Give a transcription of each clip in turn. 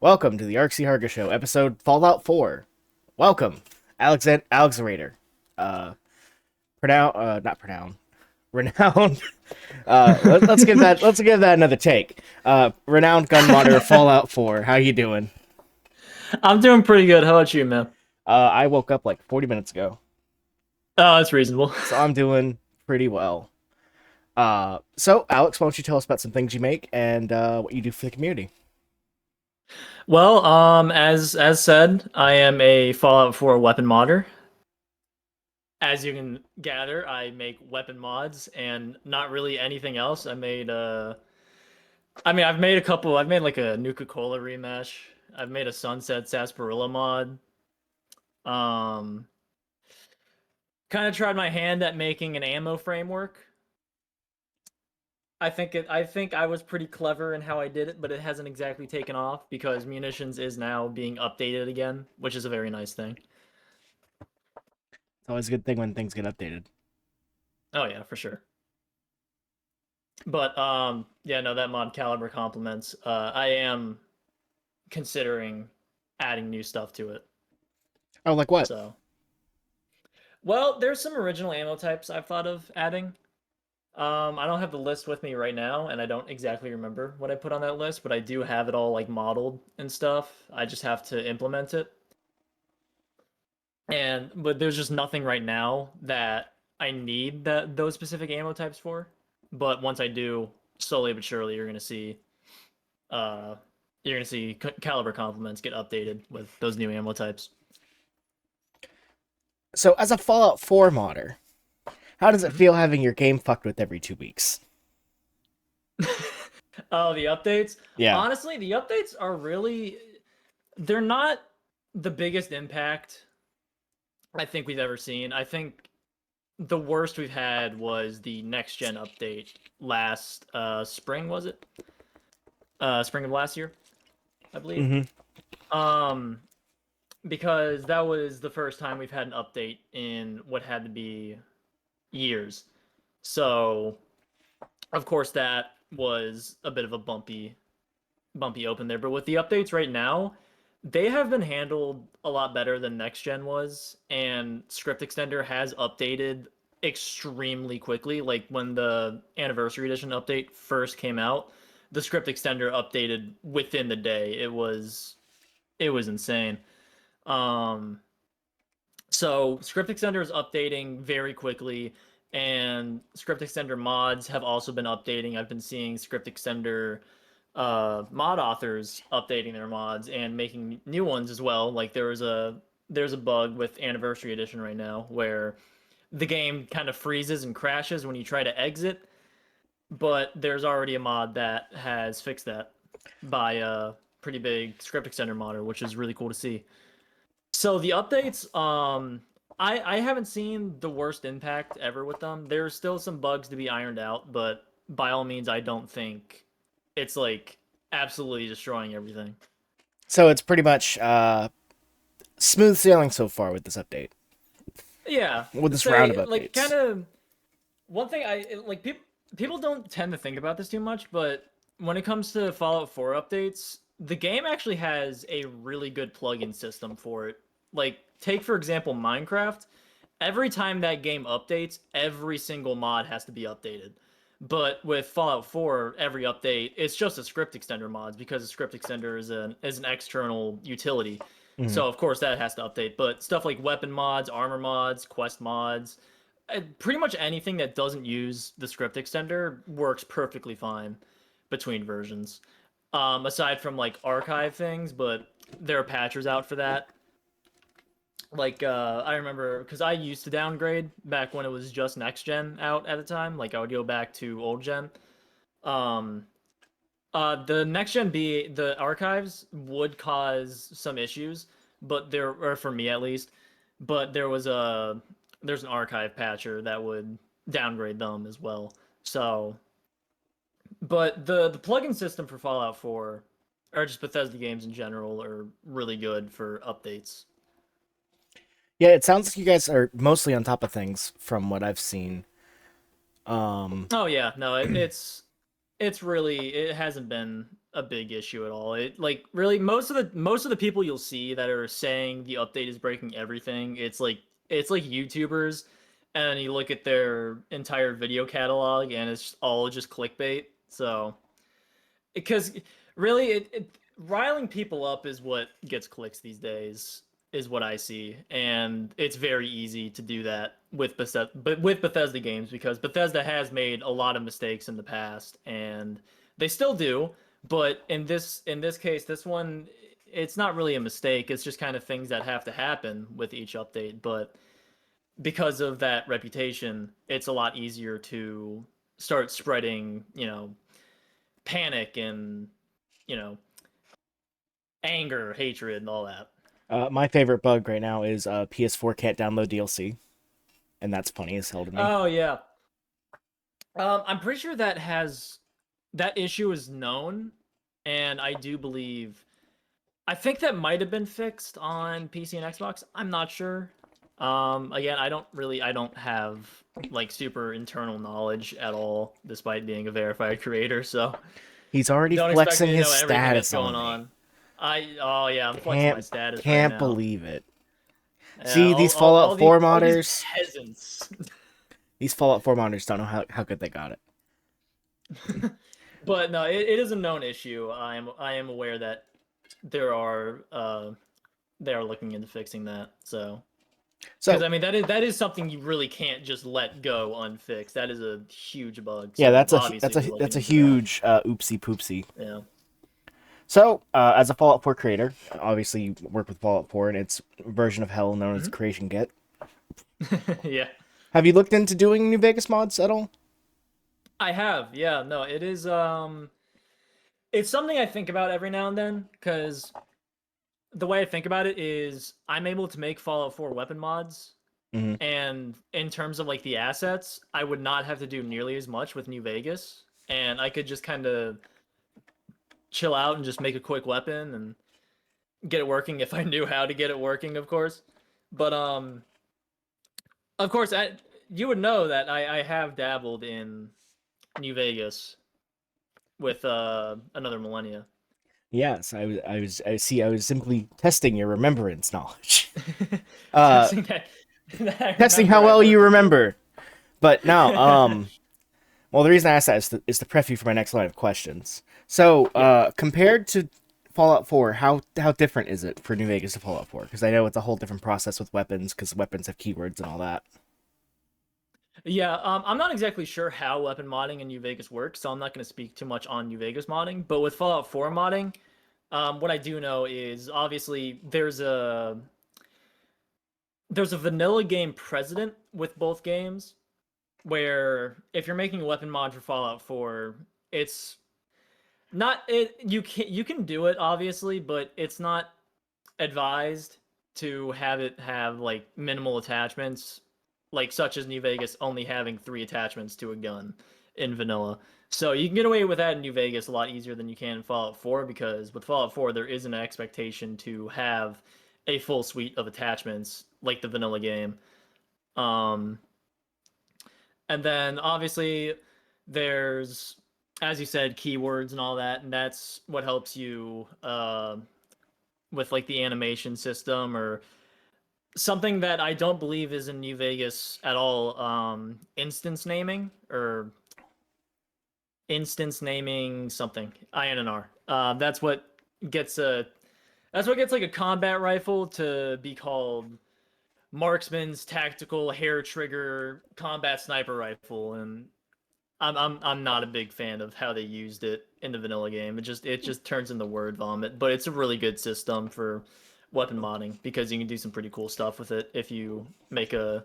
Welcome to the Arksy Harga Show, episode Fallout 4. Welcome, Alexerator. Uh, not pronoun, renowned. Let's give that another take. Renowned gun modder Fallout 4. How you doing? I'm doing pretty good. How about you, man? I woke up like 40 minutes ago, Oh, that's reasonable. so I'm doing pretty well. So Alex, why don't you tell us about some things you make and what you do for the community? Well, as said, I am a Fallout 4 weapon modder. As you can gather, I make weapon mods and not really anything else. I've made a couple. I've made like a Nuka-Cola remesh. I've made a Sunset Sarsaparilla mod. Um, Kind of tried my hand at making an ammo framework. I think I was pretty clever in how I did it, but it hasn't exactly taken off because munitions is now being updated again, which is a very nice thing. It's always a good thing when things get updated. Oh yeah, for sure. But yeah, no, that mod caliber compliments. I am considering adding new stuff to it. Oh, like what? So, well, there's some original ammo types I've thought of adding. I don't have the list with me right now, and I don't exactly remember what I put on that list, but I do have it all like modeled and stuff. I just have to implement it. But there's just nothing right now that I need those specific ammo types for. But once I do, slowly but surely, uh you're gonna see caliber complements get updated with those new ammo types. So, as a Fallout 4 modder, how does it Mhm. feel having your game fucked with every 2 weeks? Oh, the updates. Yeah. Honestly, the updates are really they're not the biggest impact I think we've ever seen. I think the worst we've had was the next gen update last spring, was it? Spring of last year, I believe. Mm-hmm. Um, because that was the first time we've had an update in what had to be years. So, of course, that was a bit of a bumpy open there. But with the updates right now, they have been handled a lot better than next gen was, and Script Extender has updated extremely quickly. Like when the Anniversary Edition update first came out, the Script Extender updated within the day. It was insane. Um, so Script Extender is updating very quickly, and Script Extender mods have also been updating. I've been seeing Script Extender mod authors updating their mods and making new ones as well. Like there's a bug with Anniversary Edition right now where the game kind of freezes and crashes when you try to exit, but there's already a mod that has fixed that by a pretty big Script Extender modder, which is really cool to see. So the updates, I haven't seen the worst impact ever with them. There's still some bugs to be ironed out, but by all means, I don't think it's like absolutely destroying everything. So it's pretty much smooth sailing so far with this update, Yeah, with this round of say like kind updates. of one thing like people don't tend to think about this too much, but when it comes to Fallout 4 updates, the game actually has a really good plugin system for it. Like take for example Minecraft. Every time that game updates, every single mod has to be updated. But with Fallout 4, every update, it's just a script extender mods because a script extender is an external utility. Mhm. So of course that has to update. But stuff like weapon mods, armor mods, quest mods, pretty much anything that doesn't use the script extender works perfectly fine between versions. Aside from like archive things, but there are patchers out for that. Like I remember because I used to downgrade back when it was just next gen out at the time. Like I would go back to old gen. Um, the next gen B the archives would cause some issues, but there or for me at least, but there's an archive patcher that would downgrade them as well. So, but the plugin system for Fallout 4 or just Bethesda games in general are really good for updates. Yeah, it sounds like you guys are mostly on top of things from what I've seen. Um, Oh yeah, no, it's really it hasn't been a big issue at all. It like really most of the people you'll see that are saying the update is breaking everything, it's like YouTubers, and you look at their entire video catalog and it's all just clickbait. So because really riling people up is what gets clicks these days, is what I see, and it's very easy to do that with Bethesda games, because Bethesda has made a lot of mistakes in the past and they still do. But in this case, this one, it's not really a mistake, it's just kind of things that have to happen with each update. But because of that reputation, it's a lot easier to start spreading, panic and, you know, anger, hatred, and all that. My favorite bug right now is PS4 can't download DLC, and that's funny as hell to me. Oh yeah. I'm pretty sure that issue is known, and I do believe I think that might have been fixed on PC and Xbox. I'm not sure. Again, I don't have like super internal knowledge at all, despite being a verified creator. So He's already don't expect me flexing to his know everything that's status going on me. on. Oh yeah, I'm flexing my Can't status right can't now. believe it. Yeah, See, these Fallout 4 all these modders, peasants. these Fallout 4 modders don't know how good they got it. But no, it is a known issue. I am aware that there are they are looking into fixing that. So because So I mean that is something you really can't just let go unfixed. That is a huge bug. yeah, So that's obviously they're that's looking a into that. huge oopsie poopsie. Yeah. So, as a Fallout 4 creator, obviously you work with Fallout 4 and its version of hell known as Hmm. Creation Git. Yeah. Have you looked into doing New Vegas mods at all? I have. Yeah, no, it is it's something I think about every now and then, because the way I think about it is I'm able to make Fallout 4 weapon mods, Hmm. and in terms of like the assets, I would not have to do nearly as much with New Vegas, and I could just kind of chill out and just make a quick weapon and get it working if I knew how to get it working, of course. But of course, you would know that I have dabbled in New Vegas with another Millennia. Yes, I was simply testing your remembrance knowledge. Uh, Testing that I testing how remember I well you worked with you. remember. But no, well, the reason I asked that is to prep you for my next line of questions. So, Yeah. compared to Fallout 4, how different is it for New Vegas to Fallout 4? Because I know it's a whole different process with weapons, because weapons have keywords and all that. Yeah, I'm not exactly sure how weapon modding in New Vegas works, so I'm not going to speak too much on New Vegas modding. But with Fallout 4 modding, what I do know is obviously there's a vanilla game precedent with both games, where if you're making a weapon mod for Fallout 4, it's not it you can do it obviously, but it's not advised to have it have like minimal attachments, like such as New Vegas only having 3 attachments to a gun in vanilla. So you can get away with that in New Vegas a lot easier than you can in Fallout 4, because with Fallout 4 there is an expectation to have a full suite of attachments like the vanilla game. Um, and then obviously there's, as you said, keywords and all that, and that's what helps you with like the animation system, or something that I don't believe is in New Vegas at all. Instance naming, or instance naming something INR. Gets a that's what gets like a combat rifle to be called marksman's tactical hair trigger combat sniper rifle, and I'm not a big fan of how they used it in the vanilla game. It just turns into word vomit, but it's a really good system for weapon modding, because you can do some pretty cool stuff with it if you make a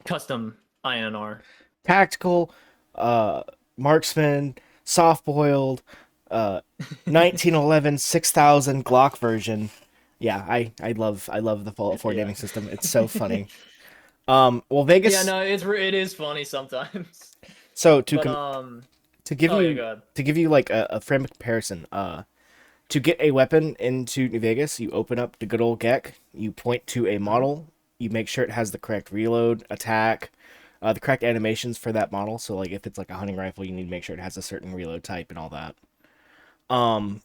custom INR. Tactical, uh, marksman, soft boiled, uh, 1911 6000 Glock version. Yeah, I love the Fallout 4 Yeah. naming system. It's so funny. Well, Yeah, Vegas. no, it is funny sometimes. So But oh yeah, go ahead. to give you like a frame of comparison, to get a weapon into New Vegas, you open up the good old GEC, you point to a Hmm. model, you make sure it has the correct reload, attack, the correct animations for that model. So like if it's like a hunting rifle, you need to make sure it has a certain reload type and all that. Um,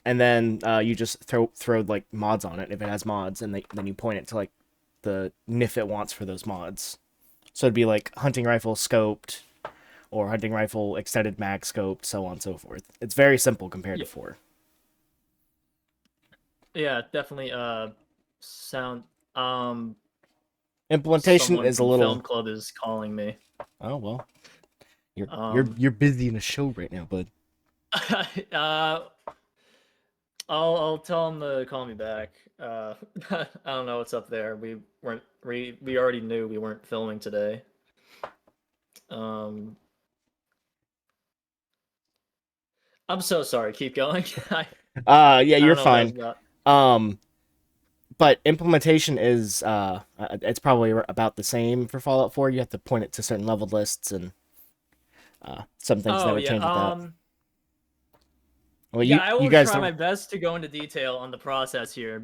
and then you just throw like mods on it if it has mods, and then you point it to like the NIF it wants for those mods. So it'd be like hunting rifle scoped or hunting rifle extended mag scoped, so on and so forth. It's very simple compared to Yeah, 4. yeah, definitely. Sound. Um, Implementation Someone is a from Film little. Club is calling me. Oh well, you're you're Um, you're busy in a show right now, bud. uh, I'll tell him to call me back. I don't know what's up there. We already knew we weren't filming today. Um, I'm so sorry. Keep going. Yeah, I you're don't know what that was fine. about. Um, but implementation is it's probably about the same for Fallout 4. You have to point it to certain level lists and some things that Oh would yeah. change with that. Well, Yeah. you I you will guys try don't my best to go into detail on the process here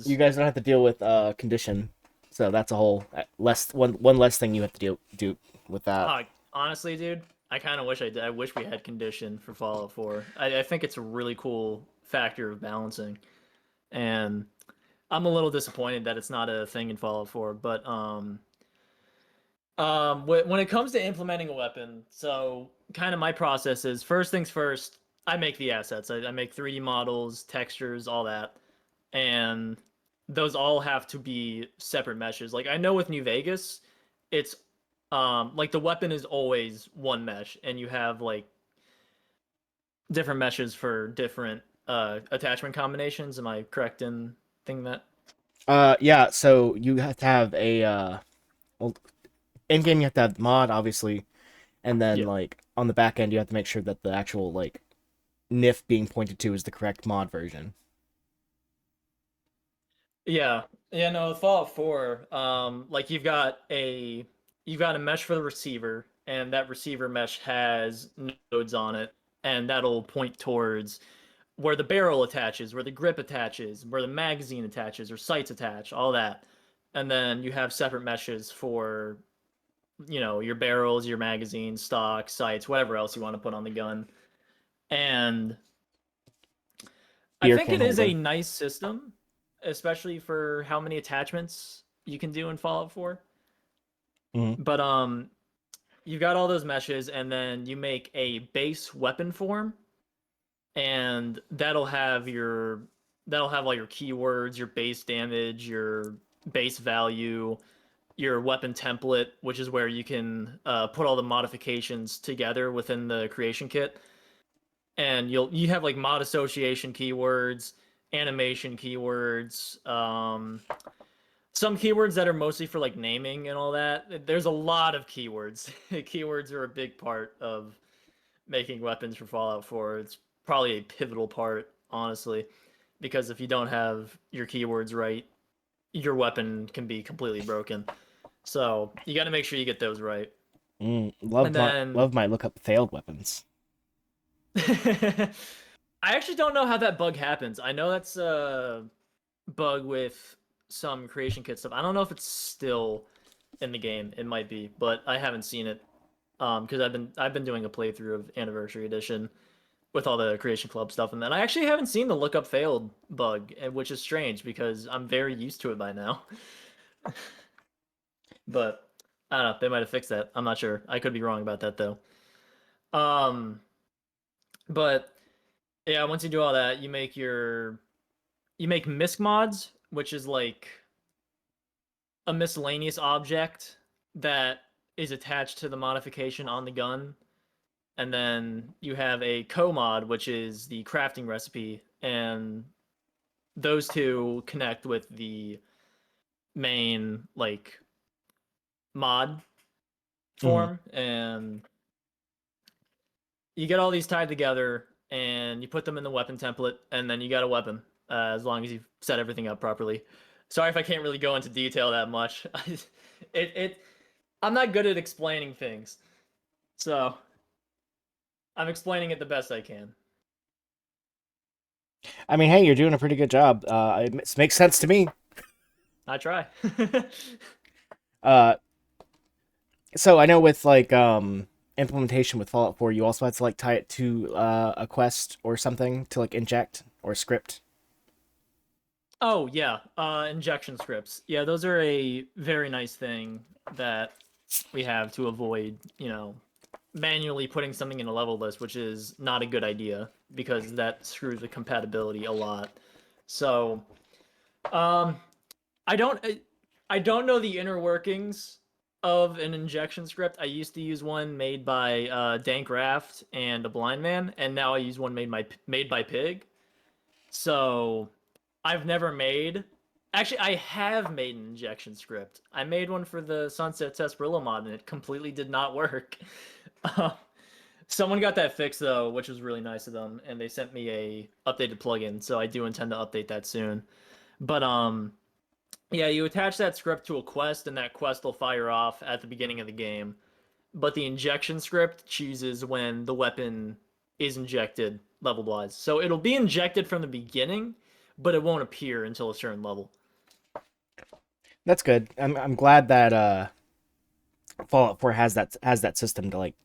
you because, guys don't have to deal with condition, so that's a whole less one less thing you have to do with that. honestly, dude, I kind of wish I did. I wish we had condition for Fallout 4. I think it's a really cool factor of balancing, and I'm a little disappointed that it's not a thing in Fallout 4. But when it comes to implementing a weapon, so kind of my process is first things first. I make the assets. I make 3D models, textures, all that, and those all have to be separate meshes. Like I know with New Vegas, it's like the weapon is always one mesh, and you have like different meshes for different attachment combinations. Am I correct in thinking that? Yeah, so you have to have a well, in game you have to have mod obviously, and then Yeah. like on the back end you have to make sure that the actual like NIF being pointed to is the correct mod version. Yeah. Yeah, no, Fallout 4, like you've got a mesh for the receiver, and that receiver mesh has nodes on it, and that'll point towards where the barrel attaches, where the grip attaches, where the magazine attaches, or sights attach, all that. And then you have separate meshes for, your barrels, your magazines, stock, sights, whatever else you want to put on the gun. And I Beer think can it is a holder. nice system, especially for how many attachments you can do in Fallout 4. Mm-hmm. But you've got all those meshes, and then you make a base weapon form, and that'll have all your keywords, your base damage, your base value, your weapon template, which is where you can put all the modifications together within the creation kit. And you have like mod association keywords, animation keywords, some keywords that are mostly for like naming and all that. There's a lot of keywords. Keywords are a big part of making weapons for Fallout 4. It's probably a pivotal part, honestly, because if you don't have your keywords right, your weapon can be completely broken. So you got to make sure you get those right. And then Love my look up failed weapons. I actually don't know how that bug happens. I know that's a bug with some creation kit stuff. I don't know if it's still in the game. It might be, but I haven't seen it because I've been doing a playthrough of Anniversary Edition with all the Creation Club stuff, and then I actually haven't seen the lookup failed bug, which is strange because I'm very used to it by now. But I don't know. They might have fixed that. I'm not sure. I could be wrong about that though. Um, but yeah, once you do all that, you make misc mods, which is like a miscellaneous object that is attached to the modification on the gun. And then you have a co-mod, which is the crafting recipe, and those two connect with the main like mod Mm-hmm. form, and you get all these tied together, and you put them in the weapon template, and then you got a weapon, as long as you've set everything up properly. Sorry if I can't really go into detail that much. it I'm not good at explaining things, so I'm explaining it the best I can. I mean, hey, you're doing a pretty good job. It makes sense to me. I try. Uh, so I know with like implementation with Fallout 4, you also had to like tie it to a quest or something to like inject or script. Oh yeah, injection scripts. Yeah, those are a very nice thing that we have to avoid, manually putting something in a level list, which is not a good idea because that screws with compatibility a lot. So, um, I don't I don't know the inner workings of an injection script. I used to use one made by Dank Raft and a blind man, and now I use one made by Pig. So I've never made. Actually, I have made an injection script. I made one for the Sunset Sarsaparilla mod, and it completely did not work. Uh, Someone got that fixed though, which was really nice of them, and they sent me a updated plugin. So I do intend to update that soon. But yeah, you attach that script to a quest, and that quest will fire off at the beginning of the game. But the injection script chooses when the weapon is injected level wise. So it'll be injected from the beginning, but it won't appear until a certain level. That's good. I'm glad that Fallout 4 has that system to like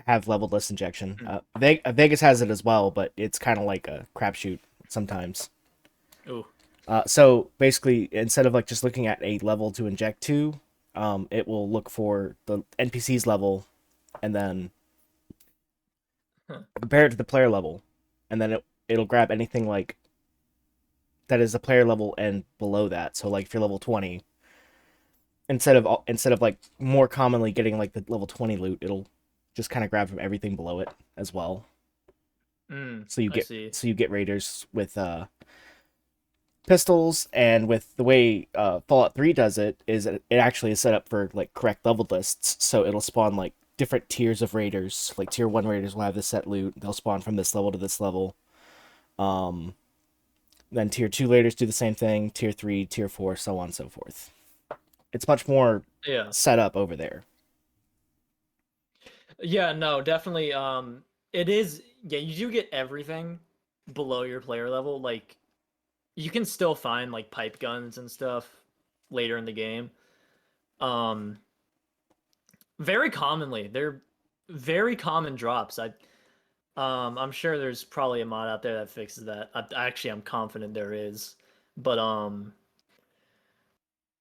have leveled list injection. Vegas has it as well, but it's kind of like a crapshoot sometimes. Ooh. So basically, instead of like just looking at a level to inject to, it will look for the NPC's level, and then compare it to the player level, and then it'll grab anything like that is a player level and below that. So like if you're level 20, instead of like more commonly getting like the level 20 loot, it'll just kind of grab from everything below it as well. So you I get see. raiders with pistols, and with the way Fallout 3 does it is it actually is set up for like correct leveled lists, so it'll spawn like different tiers of raiders. Like tier 1 raiders will have this set loot, they'll spawn from this level to this level. um then tier 2 raiders do the same thing, tier 3, tier 4, so on and so forth. It's much more Yeah. set up over there. Yeah, no, definitely. It is. Yeah, you do get everything below your player level. Like, you can still find like pipe guns and stuff later in the game. Um, Very commonly, they're very common drops. I'm sure there's probably a mod out there that fixes that. I'm confident there is. But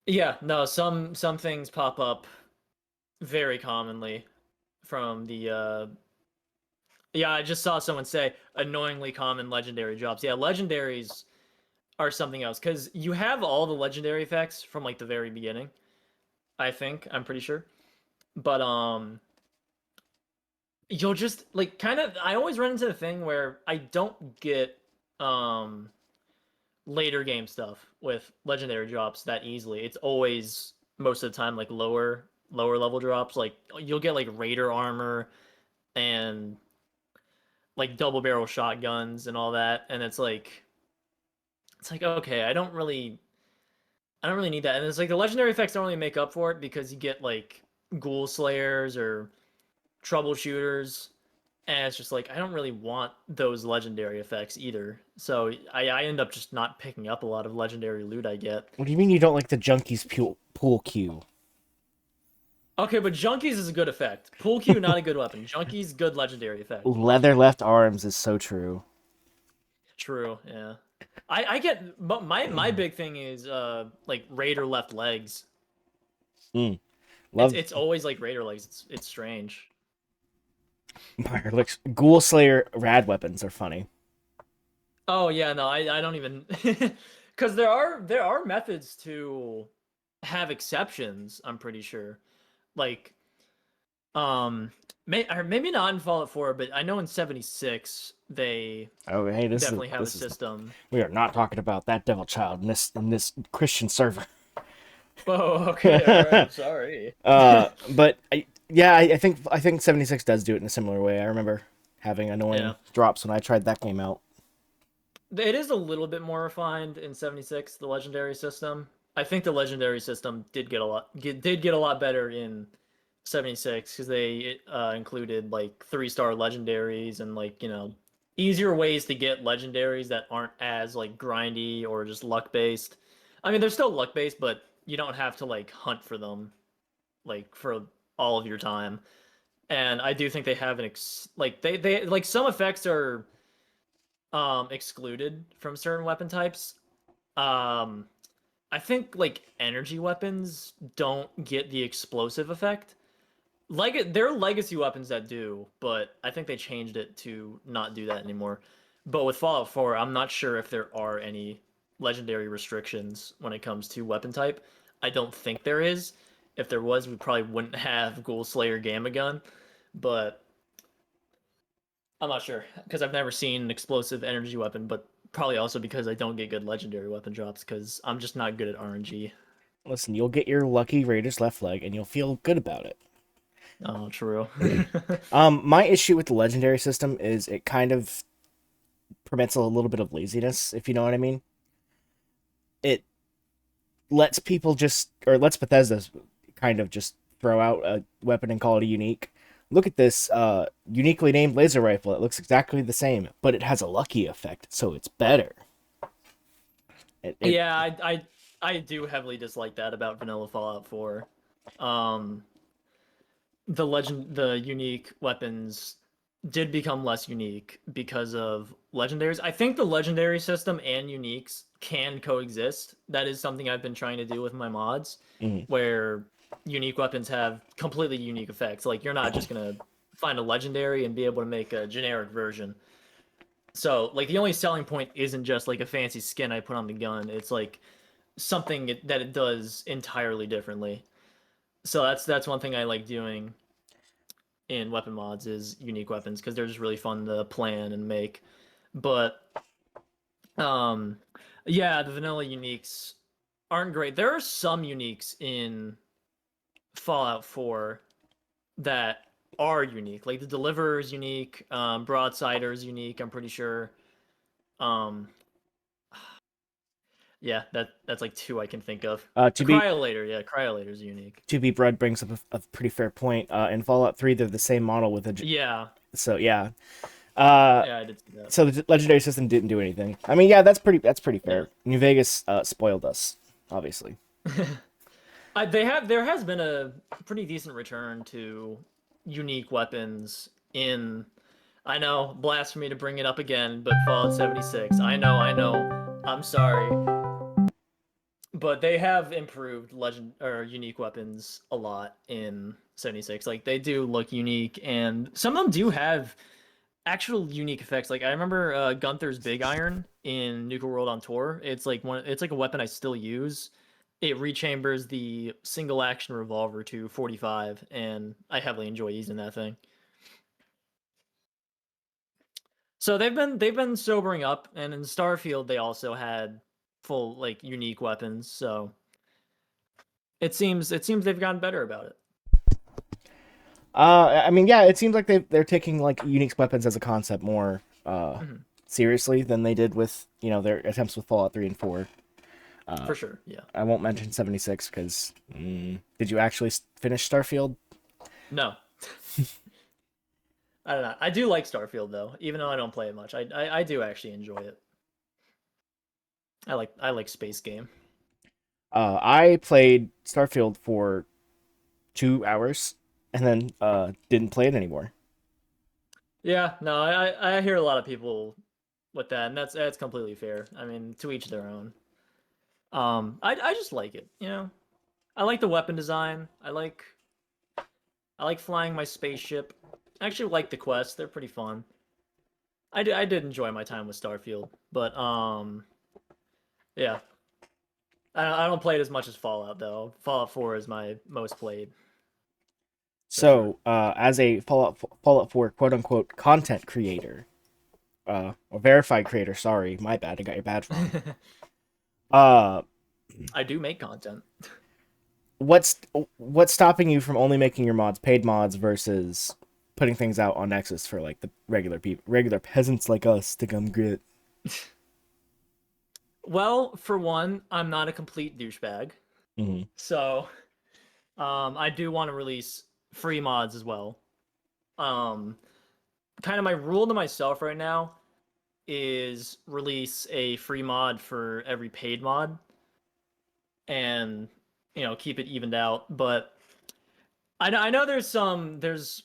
yeah, no, some things pop up very commonly from the yeah, I just saw someone say annoyingly common legendary drops. Yeah, legendaries are something else because you have all the legendary effects from like the very beginning. I think I'm pretty sure, but you'll just like kind of. I always run into the thing where I don't get um later game stuff with legendary drops that easily. It's always most of the time like lower level drops. Like you'll get like raider armor and like double barrel shotguns and all that, and it's like okay, I don't really need that. And it's like the legendary effects don't really make up for it because you get like ghoul slayers or troubleshooters, and it's just like I don't really want those legendary effects either. So I end up just not picking up a lot of legendary loot I get. What do you mean you don't like the junkies pool queue? Okay, but junkies is a good effect. Pool Q not a good weapon. Junkies good legendary effect. Leather left arms is so true. True, yeah. I get, but my big thing is like Raider left legs. Mm. It's Love it's always like Raider legs. It's strange. like Ghoul Slayer rad weapons are funny. Oh yeah, no, I don't even because there are methods to have exceptions, I'm pretty sure. Like or maybe not in Fallout 4, but I know in 76 they Oh hey, definitely have a this is system. we are not talking about that devil child in this Christian server. Oh, okay, all right. Sorry. But yeah, I think 76 does do it in a similar way. I remember having Yeah. annoying drops when I tried that game out. It is a little bit more refined in 76, the legendary system. I think the legendary system did get a lot better in 76 because they included like 3-star legendaries and like, easier ways to get legendaries that aren't as like grindy or just luck based. I mean, they're still luck based, but you don't have to like hunt for them like for all of your time. and I do think they have they like some effects are excluded from certain weapon types. Um, I think like energy weapons don't get the explosive effect. There are legacy weapons that do, but I think they changed it to not do that anymore. But with Fallout 4, I'm not sure if there are any legendary restrictions when it comes to weapon type. I don't think there is. If there was, we probably wouldn't have Ghoul Slayer Gamma Gun, but I'm not sure because I've never seen an explosive energy weapon, but probably also because I don't get good legendary weapon drops because I'm just not good at RNG. Listen, you'll get your lucky Raiders left leg, and you'll feel good about it. Oh, true. My issue with the legendary system is it kind of permits a little bit of laziness, if you know what I mean. It lets people just, or lets Bethesda kind of just throw out a weapon and call it a unique. Look at this uniquely named laser rifle. It looks exactly the same, but it has a lucky effect, so it's better. Yeah, I do heavily dislike that about vanilla Fallout 4. Um, the unique weapons did become less unique because of legendaries. I think the legendary system and uniques can coexist. That is something I've been trying to do with my mods, Mhm. where unique weapons have completely unique effects. Like you're not just gonna find a legendary and be able to make a generic version. So like the only selling point isn't just like a fancy skin I put on the gun. It's like something that it does entirely differently. So that's one thing I like doing in weapon mods is unique weapons because they're just really fun to plan and make. But um yeah, the vanilla uniques aren't great. There are some uniques in Fallout 4 that are unique. Like the Deliverer is unique, Broadsider is unique, I'm pretty sure. Um yeah, that's like two I can think of. Uh, to be Cryolator, yeah, Cryolator is unique. to be Bread brings up a pretty fair point. In Fallout 3, they're the same model with a. Yeah, So yeah. Uh, yeah, I did see that. so the legendary system didn't do anything. I mean, yeah, that's pretty Yeah. fair. New Vegas spoiled us, obviously. There has been a pretty decent return to unique weapons in I know, blasphemy to bring it up again, but Fallout 76. I know. I'm sorry. But they have improved legend or unique weapons a lot in 76. Like they do look unique and some of them do have actual unique effects. Like I remember Gunther's Big Iron in Nuka World on Tour. It's like a weapon I still use. It rechambers the single action revolver to 45 and I heavily enjoy using that thing. So they've been sobering up, and in Starfield they also had full like unique weapons. So it seems they've gotten better about it. I mean, yeah, it seems like they're taking like unique weapons as a concept more Mhm. seriously than they did with their attempts with Fallout 3 and 4. For sure, yeah. I won't mention 76 because did you actually finish Starfield? No, I don't know. I do like Starfield though, even though I don't play it much. I do actually enjoy it. I like space game. I played Starfield for 2 hours and then didn't play it anymore. Yeah, no, I hear a lot of people with that, and that's completely fair. I mean, to each their own. I just like it, you know. I like the weapon design. I like flying my spaceship. I actually like the quests. They're pretty fun. I did enjoy my time with Starfield, but yeah. I don't play it as much as Fallout though. Fallout 4 is my most played for sure. So, as a Fallout 4 quote unquote content creator, or verified creator, sorry, my bad, I got your badge wrong. Uh, I do make content. what's what's stopping you from only making your mods paid mods versus putting things out on Nexus for like the regular people, regular peasants like us to come get? Well, for one, I'm not a complete douchebag. Mm-hmm. So, I do want to release free mods as well. Um, Kind of my rule to myself right now is release a free mod for every paid mod and keep it evened out. But I know there's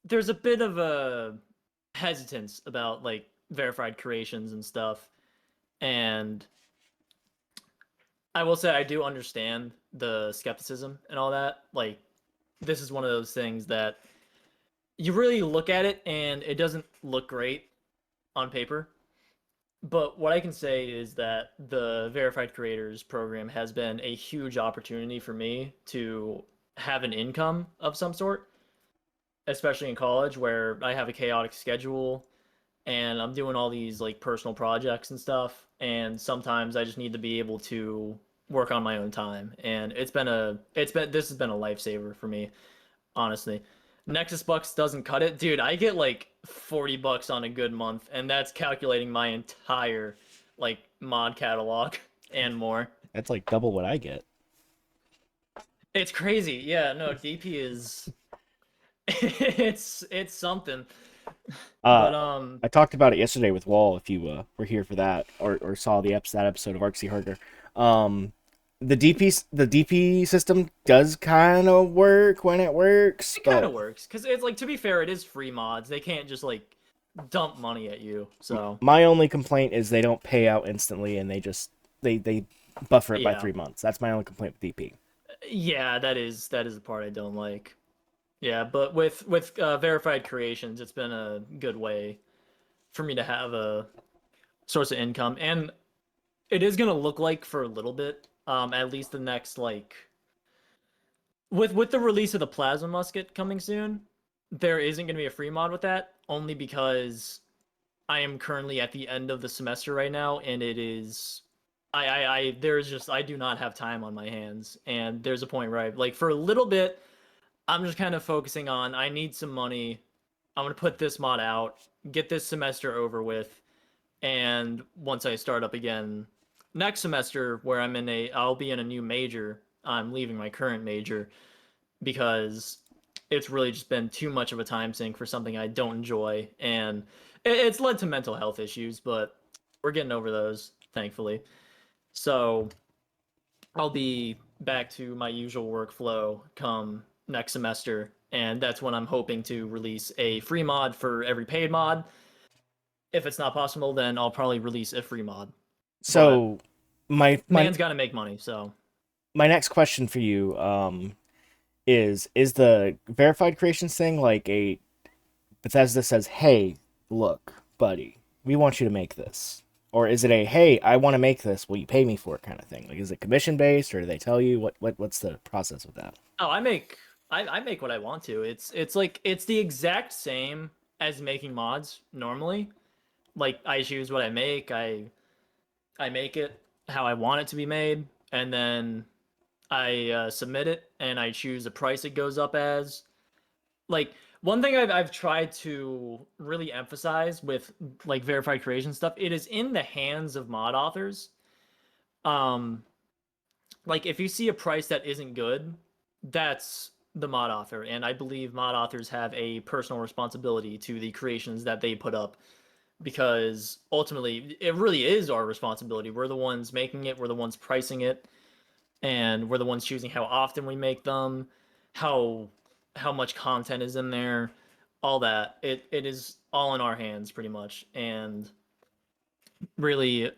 there's a bit of a hesitance about like verified creations and stuff, and I will say I do understand the skepticism and all that. Like, this is one of those things that you really look at it and it doesn't look great on paper. But what I can say is that the verified creators program has been a huge opportunity for me to have an income of some sort, especially in college where I have a chaotic schedule and I'm doing all these like personal projects and stuff. And sometimes I just need to be able to work on my own time. And this has been a lifesaver for me, honestly. Nexus Bucks doesn't cut it. Dude, I get like $40 on a good month, and that's calculating my entire like mod catalog and more. That's like double what I get. It's crazy. Yeah, no, DP is it's something. Uh, But I talked about it yesterday with Wall. If you were here for that, or saw that episode of Arksy Harder, the DP system does kind of work when it works, it kind but of works cuz it's like, to be fair, it is free mods. They can't just like dump money at you. So, my only complaint is they don't pay out instantly, and they buffer it by yeah. 3 months. That's my only complaint with DP. Yeah, that is the part I don't like. Yeah, but with verified creations, it's been a good way for me to have a source of income, and it is gonna look like for a little bit, at least the next like with the release of the plasma musket coming soon, there isn't gonna be a free mod with that, only because I am currently at the end of the semester right now, and it is there's just I do not have time on my hands, and there's a point where I like for a little bit I'm just kind of focusing on I need some money. I'm gonna put this mod out, get this semester over with, and once I start up again next semester, where I'll be in a new major. I'm leaving my current major because it's really just been too much of a time sink for something I don't enjoy, and it's led to mental health issues, but we're getting over those, thankfully. So I'll be back to my usual workflow come next semester, and that's when I'm hoping to release a free mod for every paid mod. If it's not possible, then I'll probably release a free mod. But So my my man's got to make money, so my next question for you is the verified creations thing like a Bethesda says, "Hey, look, buddy, we want you to make this," or is it a "Hey, I want to make this, will you pay me for it" kind of thing? Like, is it commission based, or do they tell you what's the process with that? oh, I make what I want to. It's like it's the exact same as making mods normally. Like, I choose what I make. I make it how I want it to be made, and then I submit it, and I choose the price it goes up as. Like, one thing I've tried to really emphasize with like verified creation stuff, it is in the hands of mod authors. Um, like, if you see a price that isn't good, that's the mod author, and I believe mod authors have a personal responsibility to the creations that they put up, because ultimately it really is our responsibility. We're the ones making it, we're the ones pricing it, and we're the ones choosing how often we make them, how how much content is in there, all that. It is all in our hands pretty much. And really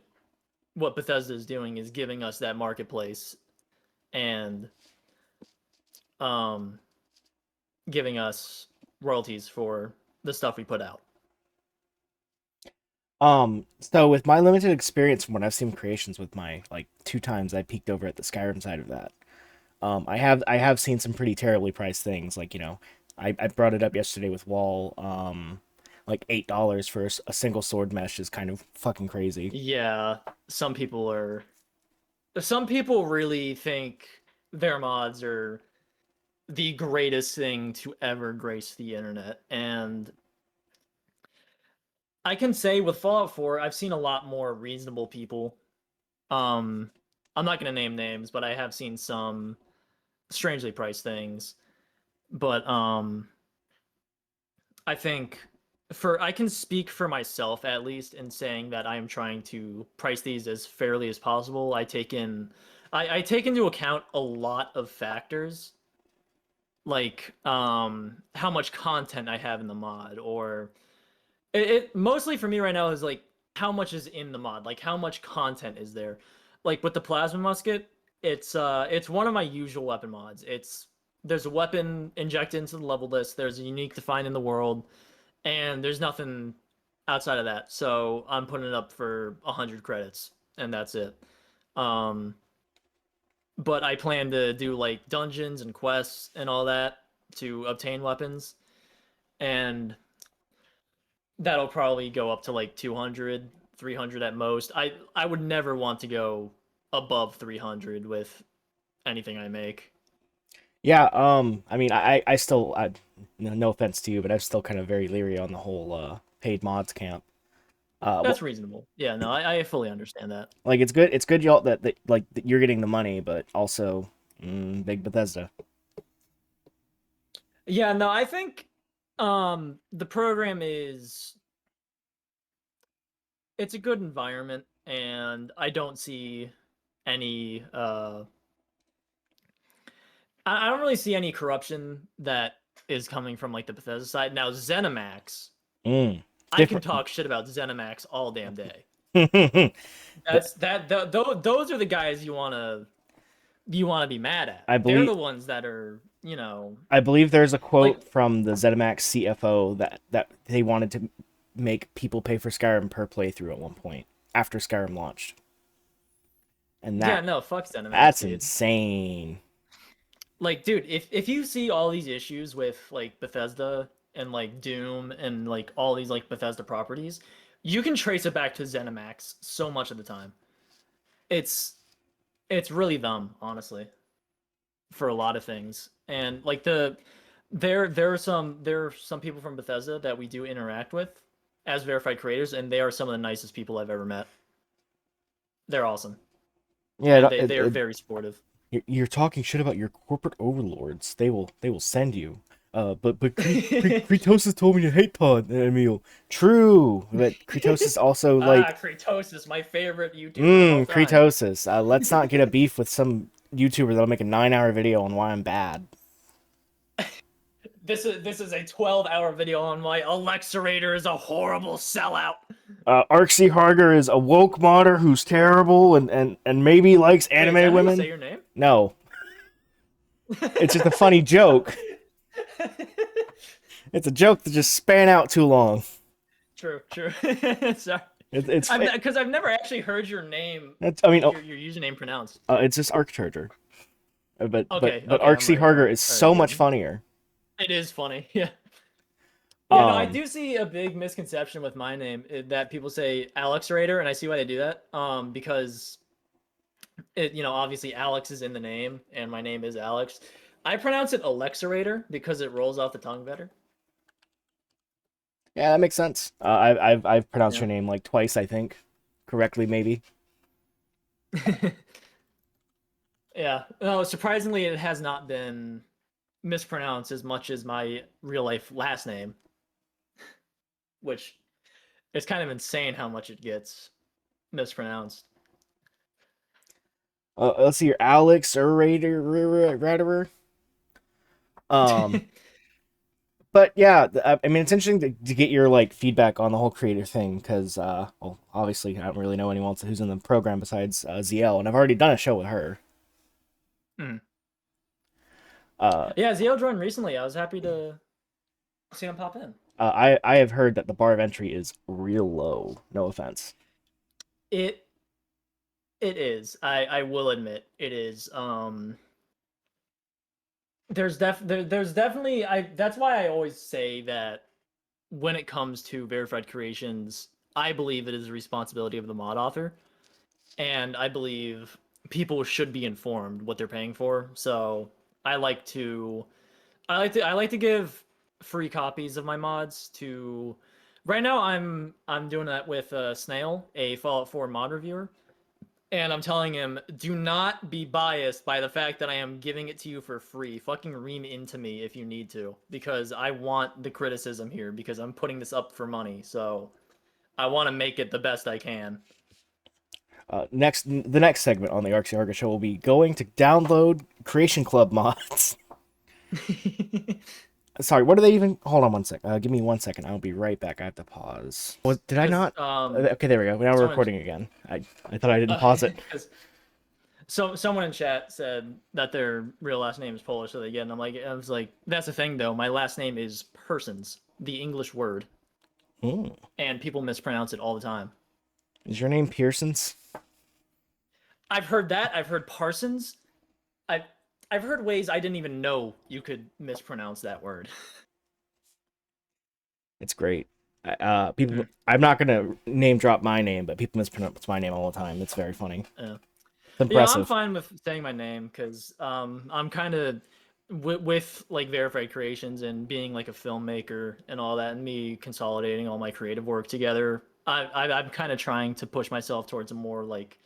what Bethesda is doing is giving us that marketplace, and um giving us royalties for the stuff we put out. So with my limited experience from what I've seen creations with my like 2 times I peeked over at the Skyrim side of that, I have seen some pretty terribly priced things. Like, I brought it up yesterday with Wall. Like $8 for a single sword mesh is kind of fucking crazy. Yeah, some people really think their mods are the greatest thing to ever grace the internet. And I can say with Fallout 4, I've seen a lot more reasonable people. Um, I'm not going to name names, but I have seen some strangely priced things. But I think I can speak for myself at least in saying that I am trying to price these as fairly as possible. I take into account a lot of factors like how much content I have in the mod, or it mostly for me right now is like how much is in the mod, like how much content is there. Like with the plasma musket, it's one of my usual weapon mods. There's a weapon injected into the level list, there's a unique defined in the world, and there's nothing outside of that. So I'm putting it up for 100 credits, and that's it. Um, but I plan to do like dungeons and quests and all that to obtain weapons, and that'll probably go up to like 200, 300 at most. I would never want to go above 300 with anything I make. Yeah, I mean, I still, no offense to you, but I'm still kind of very leery on the whole paid mods camp. That's reasonable. Yeah, no, I fully understand that. Like it's good y'all that like that you're getting the money, but also big Bethesda. Yeah, no, I think the program is it's a good environment, and I don't see any I don't really see any corruption that is coming from like the Bethesda side. Now Zenimax, Mm. I can Different. talk shit about Zenimax all damn day. The- Those are the guys you wanna be mad at. I They're believe the ones that are, you know, I believe there's a like quote from the ZeniMax CFO that they wanted to make people pay for Skyrim per playthrough at one point after Skyrim launched, and yeah, no, fuck Zenimax, that's dude. insane. Like, dude, if you see all these issues with like Bethesda and like Doom and like all these like Bethesda properties, you can trace it back to ZeniMax so much of the time. It's it's really them, honestly, for a lot of things. And like there are some people from Bethesda that we do interact with as verified creators, and they are some of the nicest people I've ever met. They're awesome, Yeah, and they are very supportive. you're talking shit about your corporate overlords. They will send you. Kratos told me to hate Pod, Emil. True, but Kratos also Ah, like Kratos, my favorite YouTuber of all time. Kratos. Let's not get a beef with some YouTuber that'll make a 9-hour video on why I'm bad. This is a 12-hour video on why Alexerator is a horrible sellout. Arxie Harger is a woke modder who's terrible and maybe likes Wait, is that anime how you say women. your name? No, it's just a funny joke. It's a joke that just span out too long. True, true. Sorry. It's Because I've never actually heard your name, I mean, your username pronounced. it's just Archarger. Okay, But okay, I'm Arxie right. All Harger right, is all right, so much good. funnier. It is funny, yeah. Yeah, no, I Um, do see a big misconception with my name that people say Alexerator, and I see why they do that. Because obviously Alex is in the name, and my name is Alex. I pronounce it Alexerator because it rolls off the tongue better. yeah, that makes sense. I've pronounced Yeah. your name like twice, I think, correctly maybe. Yeah. No, surprisingly, it has not been mispronounced as much as my real life last name, which is kind of insane how much it gets mispronounced. Let's see, your Alex Rader. Um, but yeah, I mean, it's interesting to get your like feedback on the whole creator thing because, well, obviously, I don't really know anyone else who's in the program besides ZL, and I've already done a show with her. Mm. Uh, Yeah, Zio joined recently. I was happy to see him pop in. I have heard that the bar of entry is real low. No offense. It it is. I will admit it is. There's definitely I that's why I always say that when it comes to verified creations, I believe it is a responsibility of the mod author, and I believe people should be informed what they're paying for. So I like to I like to give free copies of my mods to. Right now, I'm doing that with Snail, a Fallout 4 mod reviewer, and I'm telling him, do not be biased by the fact that I am giving it to you for free. Fucking ream into me if you need to, because I want the criticism here, because I'm putting this up for money. So I want to make it the best I can. The next segment on the Arxie Arga show will be going to download Creation Club mods. Sorry, what are they even? Hold on one sec. Give me 1 second. I'll be right back. I have to pause. Did I Because not? Okay, there we go. Now we're someone recording again. I thought I didn't pause it. because someone in chat said that their real last name is Polish, so they get. And I was like, that's the thing though. My last name is Persons, the English word, Hmm. and people mispronounce it all the time. Is your name Pearsons? I've heard that. I've heard Parsons. I've I've heard ways I didn't even know you could mispronounce that word. It's great. People. I'm not gonna name drop my name, but people mispronounce my name all the time. It's very funny. Yeah. It's Yeah, I'm impressive. fine with saying my name because I'm kind of with like verified creations and being like a filmmaker and all that, and me consolidating all my creative work together. I'm kind of trying to push myself towards a more like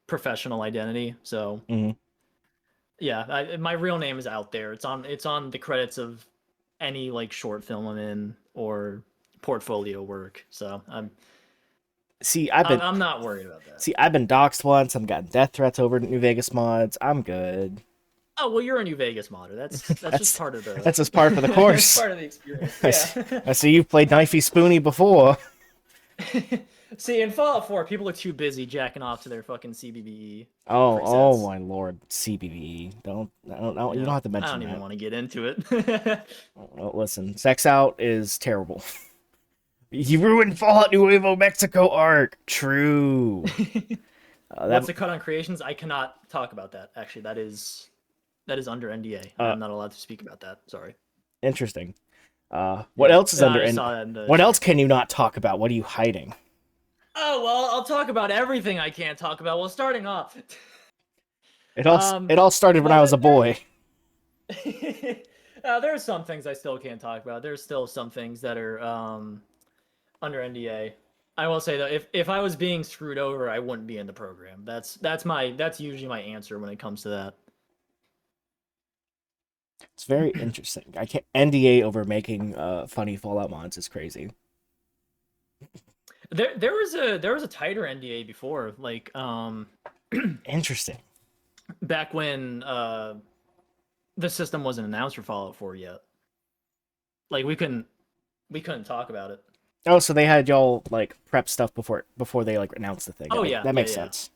professional identity. So Hmm. yeah, my real name is out there. It's on the credits of any like short film I'm in or portfolio work. So See, I'm not worried about that. I've been doxxed once. I'm getting death threats over New Vegas mods. I'm good. Oh well, you're a New Vegas modder. That's just that's part of the that's just par for the that's course. part of the experience. I Yeah. see, I see you've played Knifey Spoony before. See, in Fallout 4, people are too busy jacking off to their fucking CBBE Oh presets. my lord, CBV. Don't. You don't Yeah, have to I mention don't even that. want to get into it. Well, listen, sex out is terrible. You ruined Fallout Nuevo Mexico arc. True. What's That the cut on creations? I cannot talk about that. Actually, that is under NDA. uh I'm not allowed to speak about that. Sorry. interesting. What Yeah, else is under I and saw that in the what else chat. can you not talk about? What are you hiding? Oh well, I'll talk about everything I can't talk about. Well, starting off, It all started when no, I was a boy. there's some things I still can't talk about. There's still some things that are under NDA. I will say though, if I was being screwed over, I wouldn't be in the program. That's usually my answer when it comes to that. It's very interesting. I can't NDA over making funny Fallout mods is crazy. There was a tighter NDA before, like Interesting. back when the system wasn't announced for Fallout 4 yet. Like we couldn't talk about it. Oh, so they had y'all like prep stuff before they like announced the thing. Oh yeah, That yeah, makes yeah. sense.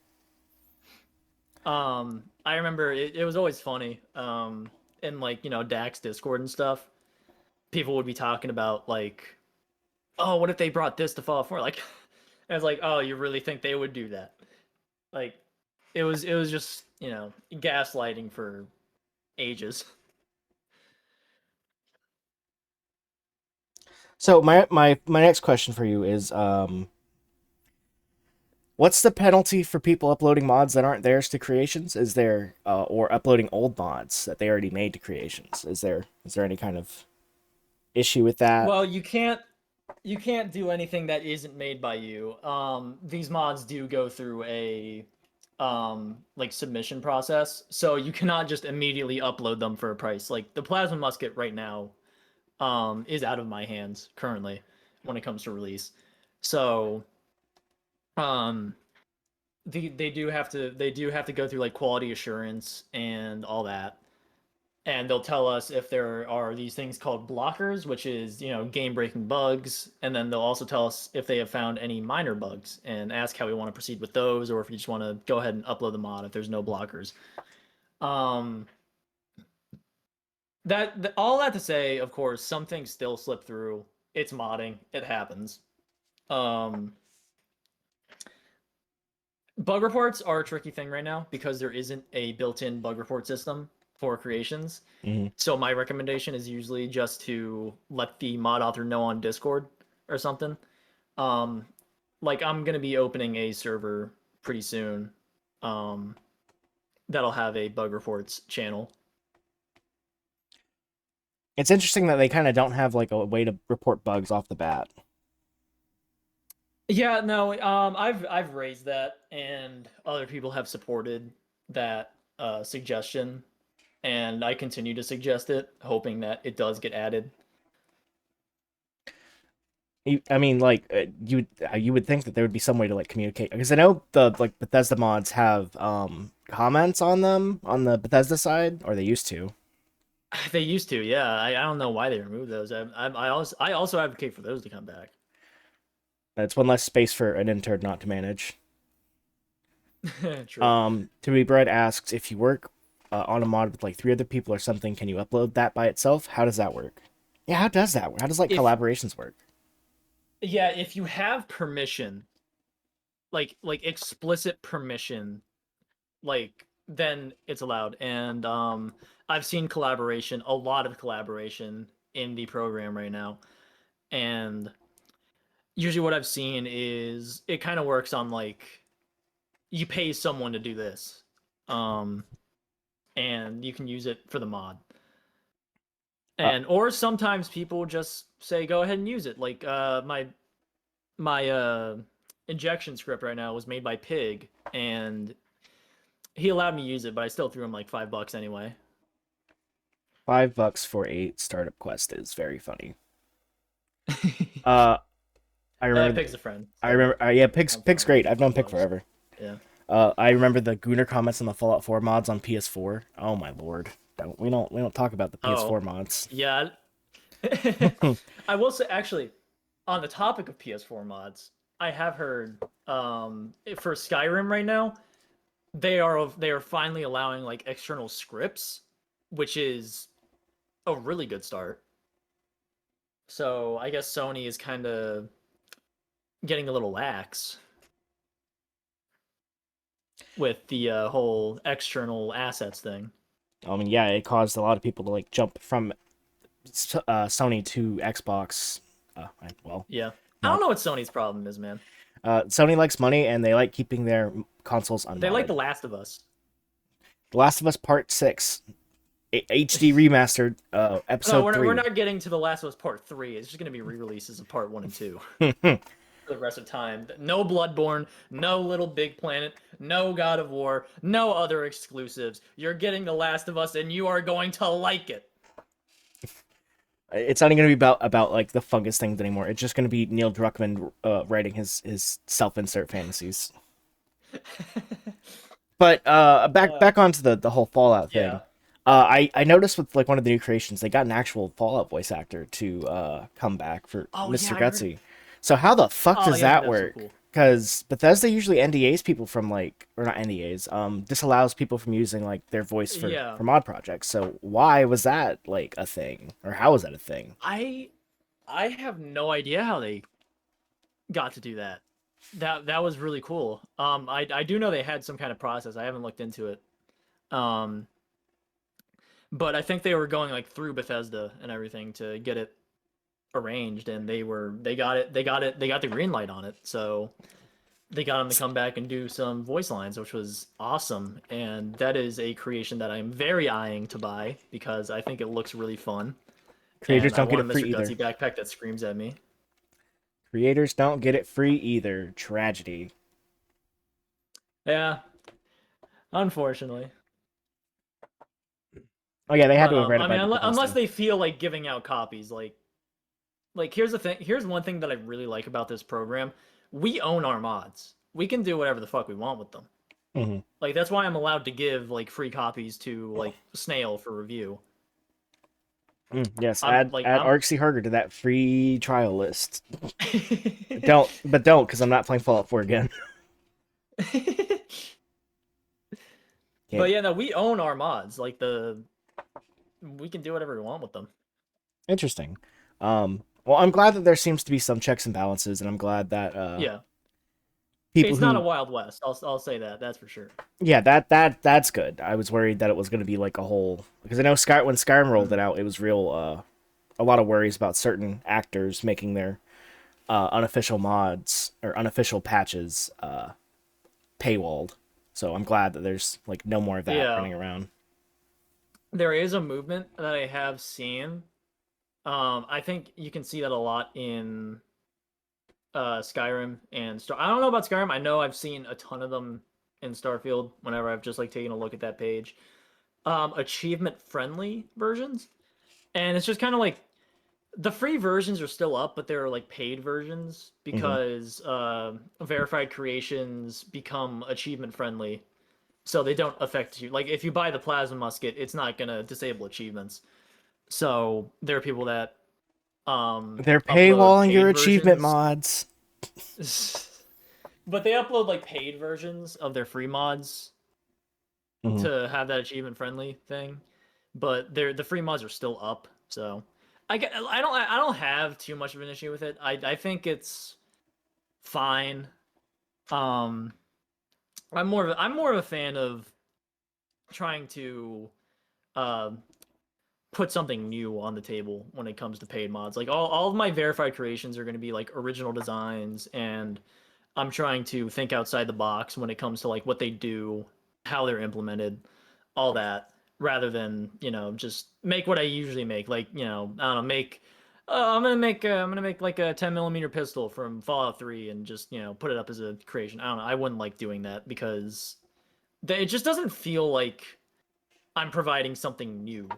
I remember it was always funny. In like, Dax Discord and stuff, people would be talking about like, oh, what if they brought this to Fallout 4? Like, I was like, oh, you really think they would do that? Like, it was just, gaslighting for ages. So my next question for you is what's the penalty for people uploading mods that aren't theirs to creations? Is there or uploading old mods that they already made to creations? Is there any kind of issue with that? Well, you can't do anything that isn't made by you. These mods do go through a like submission process, so you cannot just immediately upload them for a price. Like the plasma musket right now is out of my hands currently when it comes to release. So um they do have to go through like quality assurance and all that, and they'll tell us if there are these things called blockers, which is game breaking bugs, and then they'll also tell us if they have found any minor bugs and ask how we want to proceed with those, or if we just want to go ahead and upload the mod if there's no blockers. um all that to say, of course, some things still slip through. It's modding, it happens. um Bug reports are a tricky thing right now because there isn't a built-in bug report system for creations. Hmm. So my recommendation is usually just to let the mod author know on Discord or something. Um, like I'm gonna be opening a server pretty soon. Um, that'll have a bug reports channel. It's interesting that they kind of don't have like a way to report bugs off the bat. Yeah, no, I've raised that, and other people have supported that suggestion, and I continue to suggest it, hoping that it does get added. I mean, like you would think that there would be some way to like communicate because I know the like Bethesda mods have comments on them on the Bethesda side, or they used to. They used to, yeah. I don't know why they removed those. I also advocate for those to come back. That's one less space for an intern not to manage. True. To be bread asks if you work on a mod with like 3 other people or something, can you upload that by itself? How does that work? Yeah, how does that work? How does like If collaborations work? Yeah, if you have permission, like explicit permission, like then it's allowed. And I've seen collaboration, a lot of collaboration in the program right now. And usually what I've seen is it kind of works on like you pay someone to do this. Um and you can use it for the mod. Uh, And or sometimes people just say go ahead and use it. Like my injection script right now was made by Pig, and he allowed me to use it, but I still threw him like $5 anyway. $5 for a startup quest is very funny. I remember. Pig's a friend. I So remember. Yeah, Pig's I'm Pig's fine great. I've known with Pig $5. forever. Yeah. I remember the Gooner comments on the Fallout 4 mods on PS4. Oh my lord! We don't talk about the PS4 Oh, mods. yeah. I will say actually, on the topic of PS4 mods, I have heard for Skyrim right now, they are finally allowing like external scripts, which is a really good start. So I guess Sony is kind of getting a little lax with the whole external assets thing. I mean, yeah, it caused a lot of people to like jump from Sony to Xbox. Well, Yeah. I don't not. know what Sony's problem is, man. Sony likes money and they like keeping their consoles They like The unmodded. Last of Us. The Last of Us Part 6, HD remastered, No, episode we're 3. not getting to The Last of Us Part 3. It's just going to be re-releases of Part 1 and 2 for the rest of time. No Bloodborne, no Little Big Planet, no God of War, no other exclusives. You're getting The Last of Us and you are going to like it. It's not even going to be about like the fungus things anymore. It's just going to be Neil Druckmann writing his self-insert fantasies. But back onto the whole Fallout thing. Yeah. I noticed with like one of the new creations, they got an actual Fallout voice actor to come back for Oh yeah, Mr. I heard. Gutsy. So how the fuck Oh does yeah, dude, that that was so work? cool. Because Bethesda usually NDAs people from like, or not NDAs, disallows people from using like their voice Yeah. for mod projects. So why was that like a thing, or how was that a thing? I I have no idea how they got to do that. That was really cool. I do know they had some kind of process. I haven't looked into it. Um, but I think they were going like through Bethesda and everything to get it arranged, and they got the green light on it. So they got him to come back and do some voice lines, which was awesome. And that is a creation that I'm very eyeing to buy because I think it looks really fun. Creators And I don't get want a it free Mr. either. Gutsy backpack that screams at me. Creators don't get it free either. Tragedy. Yeah, unfortunately. Oh yeah, they had But to have read it I by mean, the unless Bethesda. they feel like giving out copies, like here's the thing. Here's one thing that I really like about this program. We own our mods. We can do whatever the fuck we want with them. Hmm. Like that's why I'm allowed to give like free copies to like Snail for review. Yes, I'm add I'm Arksy Harger to that free trial list. Don't, because I'm not playing Fallout 4 again. But Can't. yeah, no, we own our mods. We can do whatever we want with them. Interesting. Well, I'm glad that there seems to be some checks and balances, and I'm glad that Yeah. people It's not a who, Wild West. I'll say that. That's for sure. yeah, that's good. I was worried that it was going to be like a whole, because I know when Skyrim rolled it Mhm. out, it was real a lot of worries about certain actors making their unofficial mods or unofficial patches paywalled. So I'm glad that there's like no more of that Yeah. running around. There is a movement that I have seen. I think you can see that a lot in Skyrim and Star. I don't know about Skyrim. I know I've seen a ton of them in Starfield. Whenever I've just like taken a look at that page, achievement friendly versions, and it's just kind of like the free versions are still up, but they're like paid versions Hmm. because verified creations become achievement friendly, so they don't affect you. Like if you buy the plasma musket, it's not gonna disable achievements. So there are people that They're upload paywalling your paid achievement versions. mods. But they upload like paid versions of their free mods Mhm. to have that achievement friendly thing. But the free mods are still up, so I don't have too much of an issue with it. I think it's fine. Um, I'm more of a fan of trying to um put something new on the table when it comes to paid mods. Like all of my verified creations are going to be like original designs, and I'm trying to think outside the box when it comes to like what they do, how they're implemented, all that, rather than just make what I usually make. Like I don't know, make I'm gonna make like a 10 millimeter pistol from Fallout 3 and just put it up as a creation. I don't know. I wouldn't like doing that because it just doesn't feel like I'm providing something new.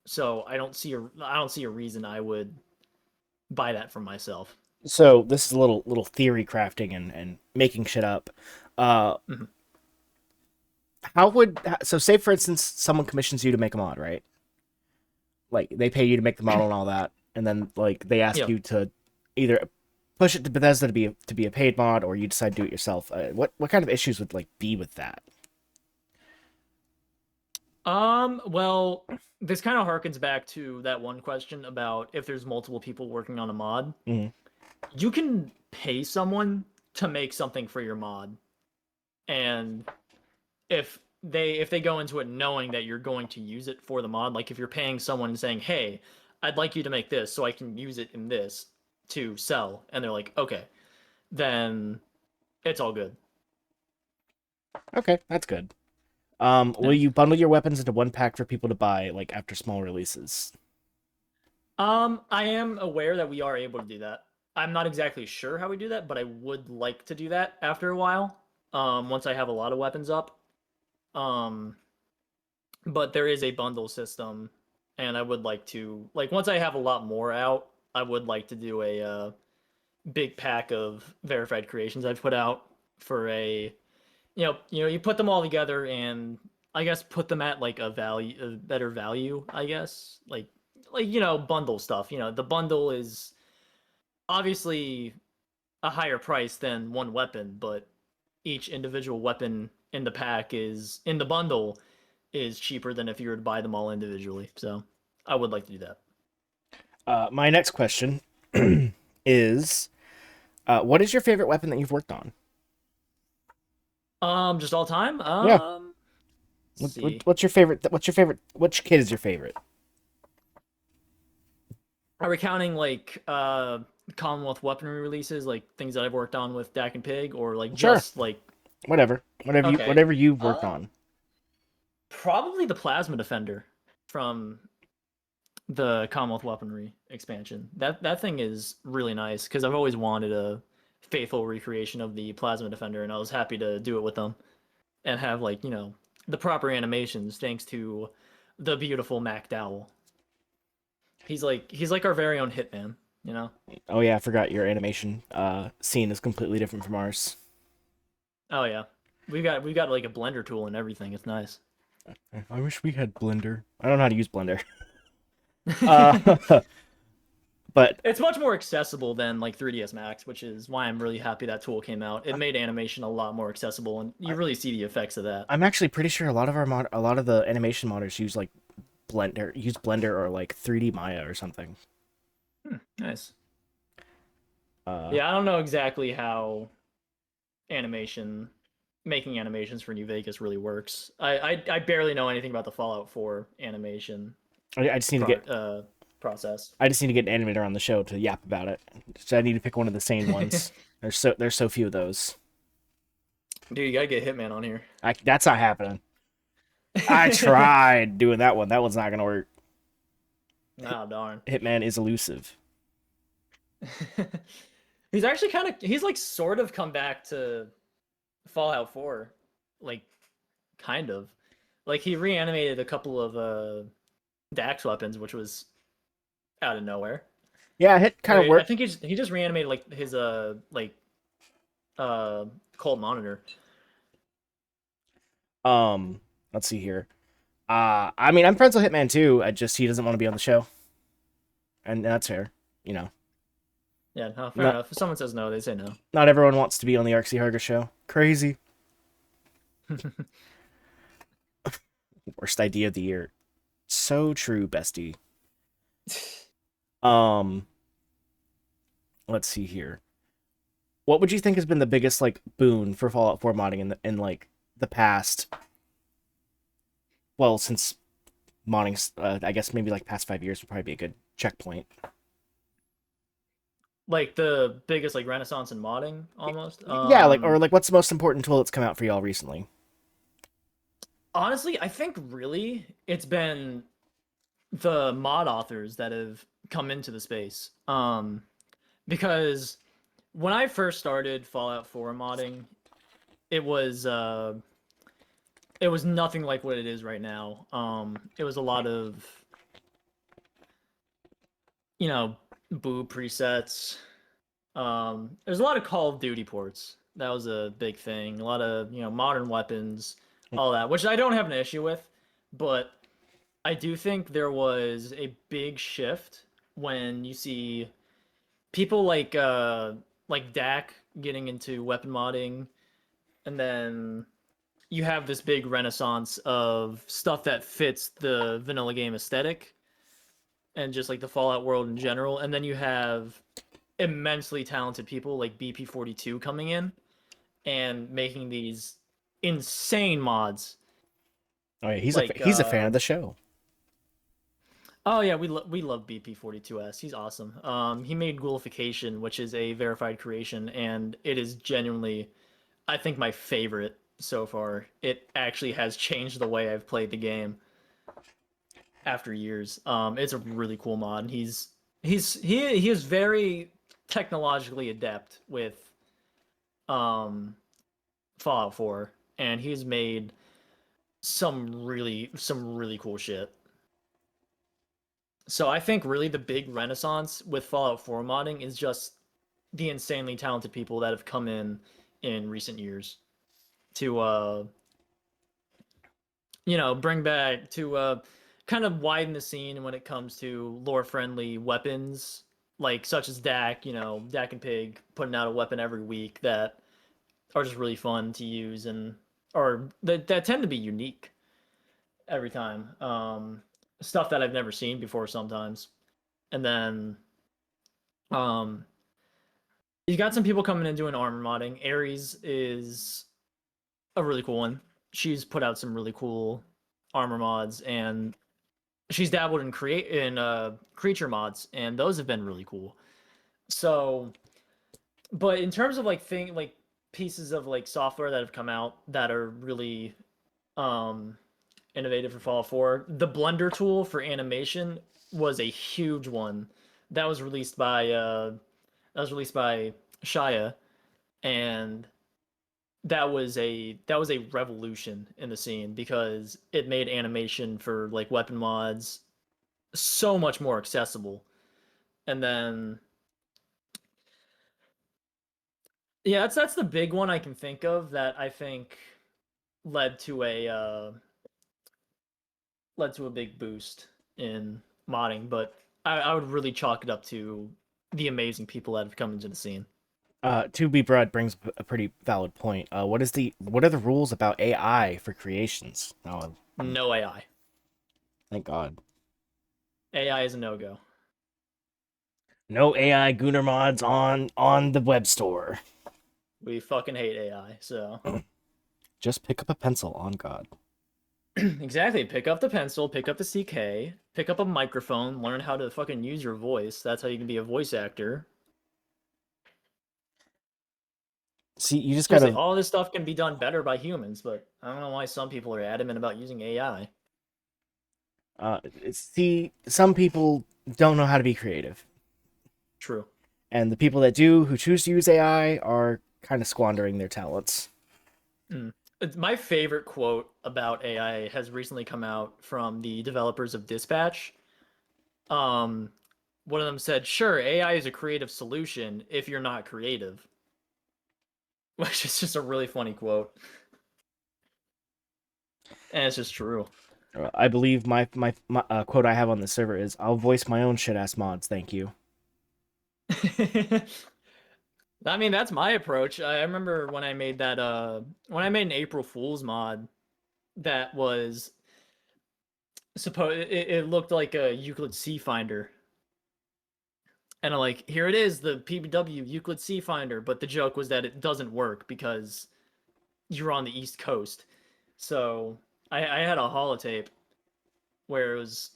So I don't see a reason I would buy that for myself. So this is a little theory crafting and making shit up. Uh, Mhm. how would so say for instance someone commissions you to make a mod, right? Like they pay you to make the model and all that, and then like they ask Yep. you to either push it to Bethesda to be a paid mod, or you decide to do it yourself. What kind of issues would like be with that? Well, this kind of harkens back to that one question about if there's multiple people working on a mod. Mhm. You can pay someone to make something for your mod, and if they go into it knowing that you're going to use it for the mod, like if you're paying someone and saying, "Hey, I'd like you to make this so I can use it in this to sell," and they're like, "Okay," then it's all good. Okay, that's good. Will Yeah. you bundle your weapons into one pack for people to buy like after small releases? I am aware that we are able to do that. I'm not exactly sure how we do that, but I would like to do that after a while. Once I have a lot of weapons up. Um, but there is a bundle system, and I would like to like once I have a lot more out, I would like to do a big pack of verified creations I've put out for a you put them all together and I guess put them at like a better value, I guess. Like bundle stuff. The bundle is obviously a higher price than one weapon, but each individual weapon in the pack is in the bundle is cheaper than if you were to buy them all individually. So I would like to do that. My next question is, what is your favorite weapon that you've worked on? Just all time. Yeah. Let's see. What's your favorite? What's your favorite? Which kid is your favorite? Are we counting like Commonwealth weaponry releases, like things that I've worked on with Dak and Pig, or like Sure. just like Whatever. okay, Whatever you've worked uh, on. probably the Plasma Defender from the Commonwealth weaponry expansion. That thing is really nice because I've always wanted a faithful recreation of the Plasma Defender, and I was happy to do it with them and have like the proper animations thanks to the beautiful Mac Dowell. He's like our very own Hitman, you know. Oh yeah, I forgot your animation scene is completely different from ours. Oh yeah, we've got like a Blender tool and everything. It's nice. I wish we had Blender. I don't know how to use Blender. Uh, but It's much more accessible than like 3ds Max, which is why I'm really happy that tool came out. It made animation a lot more accessible, and you I, really see the effects of that. I'm actually pretty sure a lot of the animation modders use Blender or like 3D Maya or something. Nice. Uh, Yeah, I don't know exactly how animation making animations for New Vegas really works. I barely know anything about the Fallout 4 animation I just need to pro, get process. I just need to get an animator on the show to yap about it. So I need to pick one of the sane ones. There's so few of those. Dude, you gotta get Hitman on here. That's not happening. I tried doing that one. That one's not gonna work. Oh darn. Hitman is elusive. He's actually he's like sort of come back to Fallout 4. Like kind of. Like he reanimated a couple of Dax weapons, which was out of nowhere. Yeah, Hit kind Or of I worked. think he just reanimated like his uh cold monitor. Um, let's see here. I mean, I'm friends with Hitman too. I just he doesn't want to be on the show. and that's fair. You know, Yeah, no, fair not enough. If someone says no, they say no. not everyone wants to be on the Arxie Harga show. Crazy. Worst idea of the year. So true, bestie. Um, let's see here. What would you think has been the biggest like boon for Fallout 4 modding in like the past? Well, since modding, I guess maybe like past 5 years would probably be a good checkpoint. Like the biggest like renaissance in modding almost. Yeah, like or like what's the most important tool that's come out for y'all recently? Honestly, I think really it's been the mod authors that have come into the space. Because when I first started Fallout 4 modding, it was uh it was nothing like what it is right now. It was a lot of, you know, boo presets. There's a lot of Call of Duty ports. That was a big thing. A lot of, you know, modern weapons, all that, which I don't have an issue with, but I do think there was a big shift when you see people like Dak getting into weapon modding, and then you have this big renaissance of stuff that fits the vanilla game aesthetic and just like the Fallout world in general, and then you have immensely talented people like BP42 coming in and making these insane mods. Oh yeah, Like, he's a fan of the show. oh yeah, we love BP42S. He's awesome. He made Ghoulification, which is a verified creation, and it is genuinely, I think, my favorite so far. It actually has changed the way I've played the game after years. It's a really cool mod. He is very technologically adept with um Fallout 4, and he's made some really cool shit. So I think really the big renaissance with Fallout 4 modding is just the insanely talented people that have come in recent years to you know, bring back to kind of widen the scene when it comes to lore friendly weapons, like such as Dak, you know, Dak and Pig putting out a weapon every week that are just really fun to use, and or that tend to be unique every time. Stuff that I've never seen before sometimes. And then um you got some people coming in doing armor modding. Ares is a really cool one. She's put out some really cool armor mods, and she's dabbled in creature mods, and those have been really cool. So, but in terms of like pieces of like software that have come out that are really um innovative for Fallout 4, the Blender tool for animation was a huge one. That was released by Shia, and that was a revolution in the scene because it made animation for like weapon mods so much more accessible. And then yeah, that's the big one I can think of that I think led to a led to a big boost in modding, but I would really chalk it up to the amazing people that have come into the scene. To be broad brings a pretty valid point. What are the rules about AI for creations? Oh, No AI. thank God. AI is a no go. No AI Gunner mods on the web store. We fucking hate AI. So Just pick up a pencil, on God. exactly, pick up the pencil, pick up the CK, pick up a microphone, learn how to fucking use your voice. That's how you can be a voice actor. See, you just Seriously, gotta. all this stuff can be done better by humans, but I don't know why some people are adamant about using AI. See, some people don't know how to be creative, True. and the people that do, who choose to use AI, are kind of squandering their talents. Mm. My favorite quote about AI has recently come out from the developers of Dispatch. Um, One of them said, "Sure, AI is a creative solution if you're not creative," which is just a really funny quote, and it's just true. I believe my quote I have on the server is, "I'll voice my own shit ass mods, thank you." I mean, that's my approach. I remember when I made an April Fool's mod that was it looked like a Euclid C finder. And I'm like, here it is, the PBW Euclid C finder, but the joke was that it doesn't work because you're on the East Coast. So I had a holotape where it was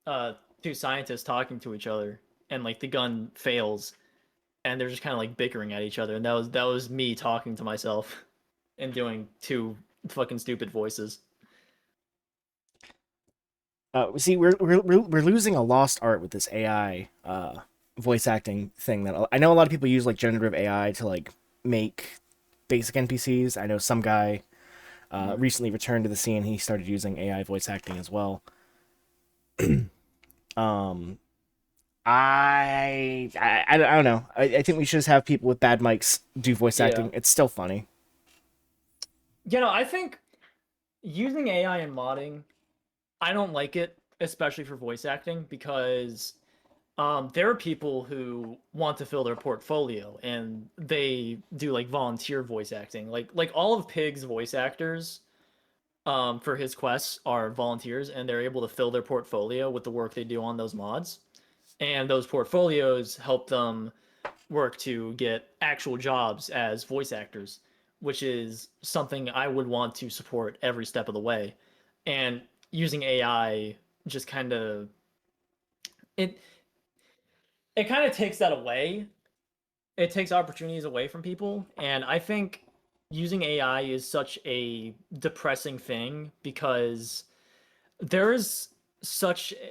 uh two scientists talking to each other and like the gun fails and they're just kind of like bickering at each other, and that was me talking to myself and doing two fucking stupid voices. See, we're losing a lost art with this AI voice acting thing. That I know a lot of people use like generative AI to like make basic NPCs. I know some guy recently returned to the scene. He started using AI voice acting as well. Um, I don't know. I think we should just have people with bad mics do voice Yeah. acting. It's still funny. I think using AI in modding, I don't like it, especially for voice acting, because there are people who want to fill their portfolio and they do like volunteer voice acting. Like all of Pig's voice actors for his quests are volunteers and they're able to fill their portfolio with the work they do on those mods. And those portfolios help them work to get actual jobs as voice actors, which is something I would want to support every step of the way. And using AI just it it kind of takes that away. It takes opportunities away from people, and I think using AI is such a depressing thing because there's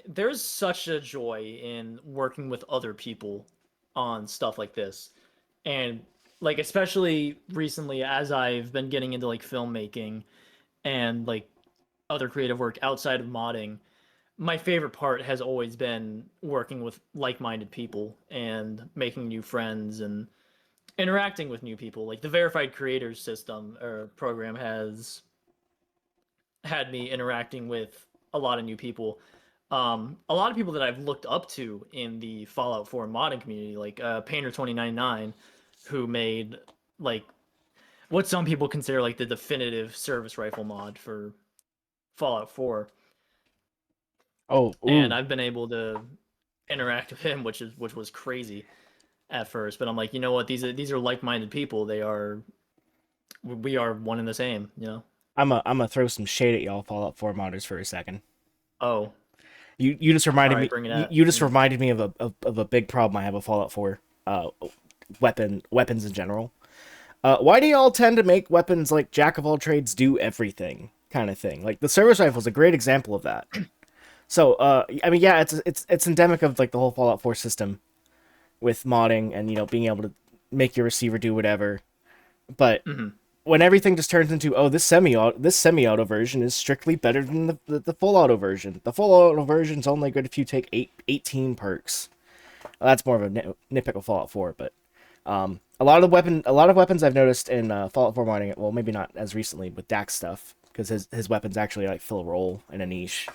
there's such a joy in working with other people on stuff like this. And like especially recently as I've been getting into like filmmaking and like other creative work outside of modding, my favorite part has always been working with like-minded people and making new friends and interacting with new people. Like the verified creators system or program has had me interacting with a lot of new people. A lot of people that I've looked up to in the Fallout 4 modding community, like Painter 2099, who made like what some people consider like the definitive service rifle mod for Fallout 4, Oh, and ooh, I've been able to interact with him, which was crazy at first. But I'm like, you know what? These are like-minded people. We are one and the same. You know. I'm gonna throw some shade at y'all Fallout 4 modders for a second. Oh, You just all reminded right, me. bring it You, at you just me. reminded me of a big problem I have with Fallout 4. Weapons in general. Why do y'all tend to make weapons like jack of all trades do everything kind of thing? Like the service rifle is a great example of that. So, I mean, yeah, it's endemic of like the whole Fallout 4 system with modding and being able to make your receiver do whatever. But Hmm. when everything just turns into, oh, this semi auto version is strictly better than the full auto version. The full auto version is only good if you take 18 perks. Well, that's more of a nitpick of Fallout 4, but a lot of weapons I've noticed in Fallout 4 modding. Well, maybe not as recently with Dax stuff because his weapons actually like fill a role in a niche.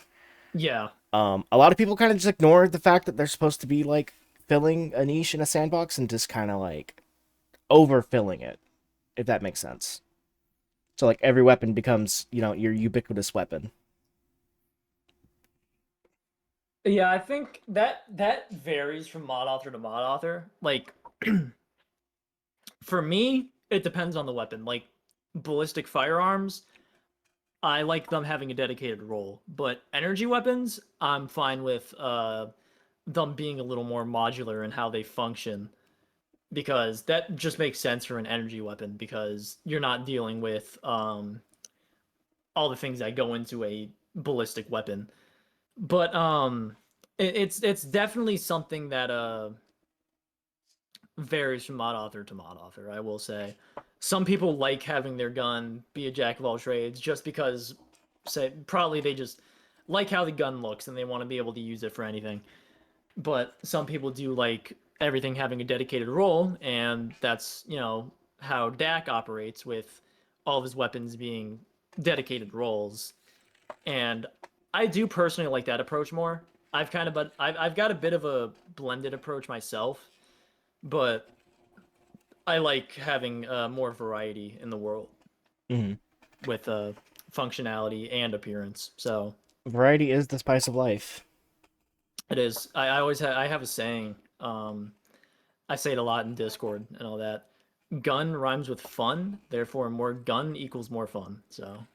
Yeah. A lot of people kind of just ignore the fact that they're supposed to be like filling a niche in a sandbox and just kind of like overfilling it, if that makes sense. So like every weapon becomes, your ubiquitous weapon. Yeah, I think that varies from mod author to mod author. Like for me, it depends on the weapon. Like ballistic firearms, I like them having a dedicated role, but energy weapons, I'm fine with them being a little more modular in how they function because that just makes sense for an energy weapon because you're not dealing with all the things that go into a ballistic weapon. But it's definitely something that varies from mod author to mod author. I will say, some people like having their gun be a jack of all trades just because, say, probably they just like how the gun looks and they want to be able to use it for anything. But some people do like everything having a dedicated role, and that's how Dak operates with all of his weapons being dedicated roles. And I do personally like that approach more. I've got a bit of a blended approach myself, but I like having more variety in the world Hmm. with functionality and appearance. So Variety is the spice of life. it is. I have a saying. I say it a lot in Discord and all that. Gun rhymes with fun, therefore more gun equals more fun. So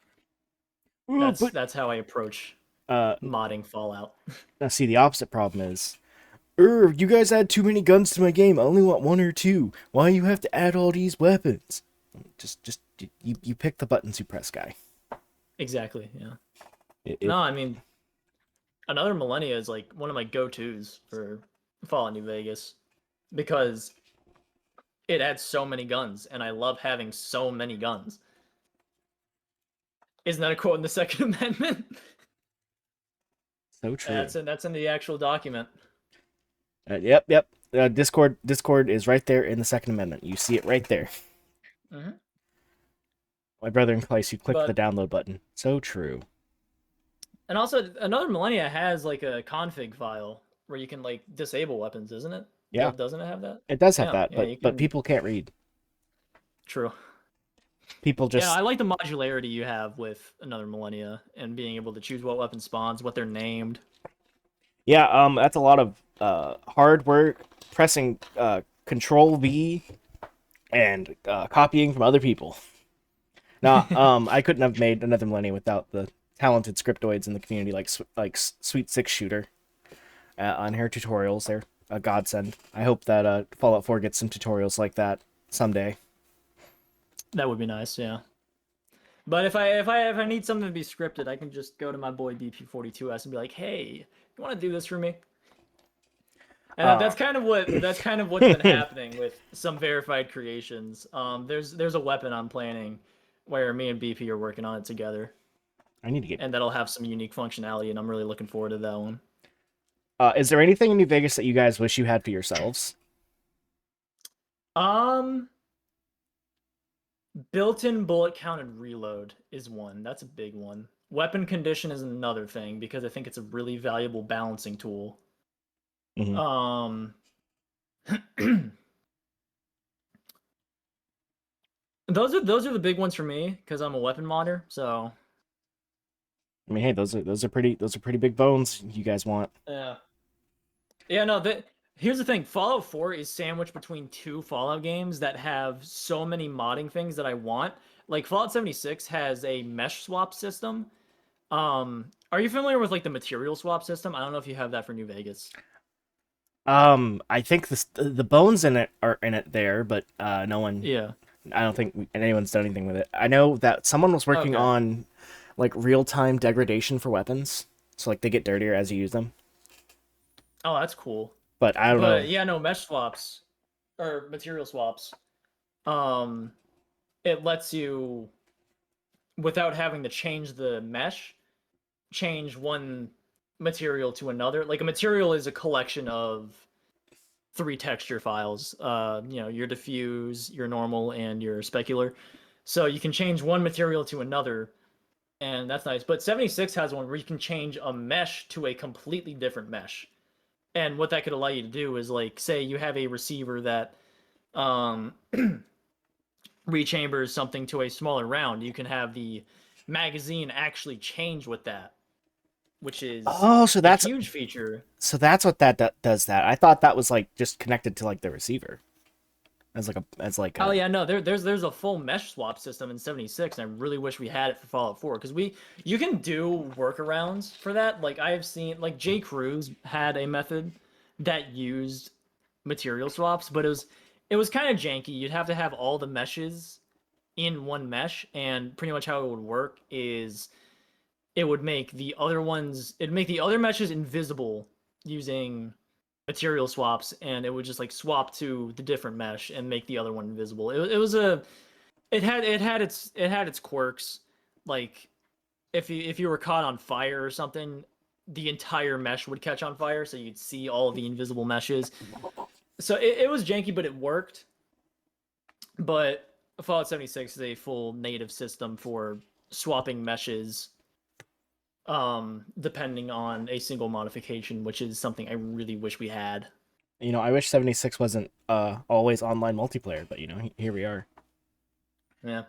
Ooh, but that's how I approach uh, modding Fallout. now see, the opposite problem is, you guys add too many guns to my game. I only want one or two. Why you have to add all these weapons? Just you pick the buttons you press, guy. Exactly. Yeah. It No, I mean, another Millennia is like one of my go-tos for Fallout New Vegas because it adds so many guns, and I love having so many guns. Isn't that a quote in the Second Amendment? so true. That's in the actual document. Yep. Discord is right there in the Second Amendment. You see it right there. Hmm. My brother in Christ, you clicked the But download button. So true. and also another Millennia has like a config file where you can like disable weapons, isn't it? Yeah, Doesn't it have that? it does have Yeah, that, yeah, but you but can. people can't read. True. People Yeah, just I like the modularity you have with another Millennia and being able to choose what weapon spawns, what they're named. yeah. That's a lot of hard work pressing Control V and copying from other people. Now, I couldn't have made another Millennium without the talented scriptoids in the community, like Sweet Six Shooter on her tutorials. They're a godsend. I hope that Fallout 4 gets some tutorials like that someday. That would be nice, yeah. But if I need something to be scripted, I can just go to my boy BP42S and be like, "Hey, you want to do this for me?" And Uh, that's kind of what's been happening with some verified creations. There's a weapon I'm planning where me and BP are working on it together, I need to get. and that'll have some unique functionality, and I'm really looking forward to that one. Is there anything in New Vegas that you guys wish you had for yourselves? Um, Built-in bullet counted reload is one. That's a big one. Weapon condition is another thing because I think it's a really valuable balancing tool. Hmm. Um, those are the big ones for me because I'm a weapon modder. So I mean, hey, those are pretty big bones you guys want. yeah, yeah. No, here's the thing. Fallout 4 is sandwiched between two Fallout games that have so many modding things that I want. Like Fallout 76 has a mesh swap system. Are you familiar with like the material swap system? I don't know if you have that for New Vegas. I think the bones in it are in it there, but no one. Yeah. I don't think anyone's done anything with it. I know that someone was working Okay. on like real time degradation for weapons, so like they get dirtier as you use them. Oh, that's cool. But I don't But know. yeah, no, mesh swaps or material swaps. Um, it lets you, without having to change the mesh, change one material to another. Like a material is a collection of three texture files. Your diffuse, your normal, and your specular. So you can change one material to another, and that's nice. But 76 has one where you can change a mesh to a completely different mesh. And what that could allow you to do is like say you have a receiver that um rechambers something to a smaller round, you can have the magazine actually change with that, which is Oh, so a that's huge feature. what that does. That I thought that was like just connected to like the receiver as like a. Oh yeah, no, there's a full mesh swap system in 76, and I really wish we had it for Fallout 4 because you can do workarounds for that. Like I've seen like J. Cruz had a method that used material swaps, but it was kind of janky. You'd have to have all the meshes in one mesh, and pretty much how it would work is it'd make the other meshes invisible using material swaps, and it would just like swap to the different mesh and make the other one invisible. It had its quirks. Like if you were caught on fire or something, the entire mesh would catch on fire, so you'd see all of the invisible meshes. So it was janky, but it worked. But Fallout 76 is a full native system for swapping meshes depending on a single modification, which is something I really wish we had. I wish 76 wasn't always online multiplayer, but here we are. Yeah,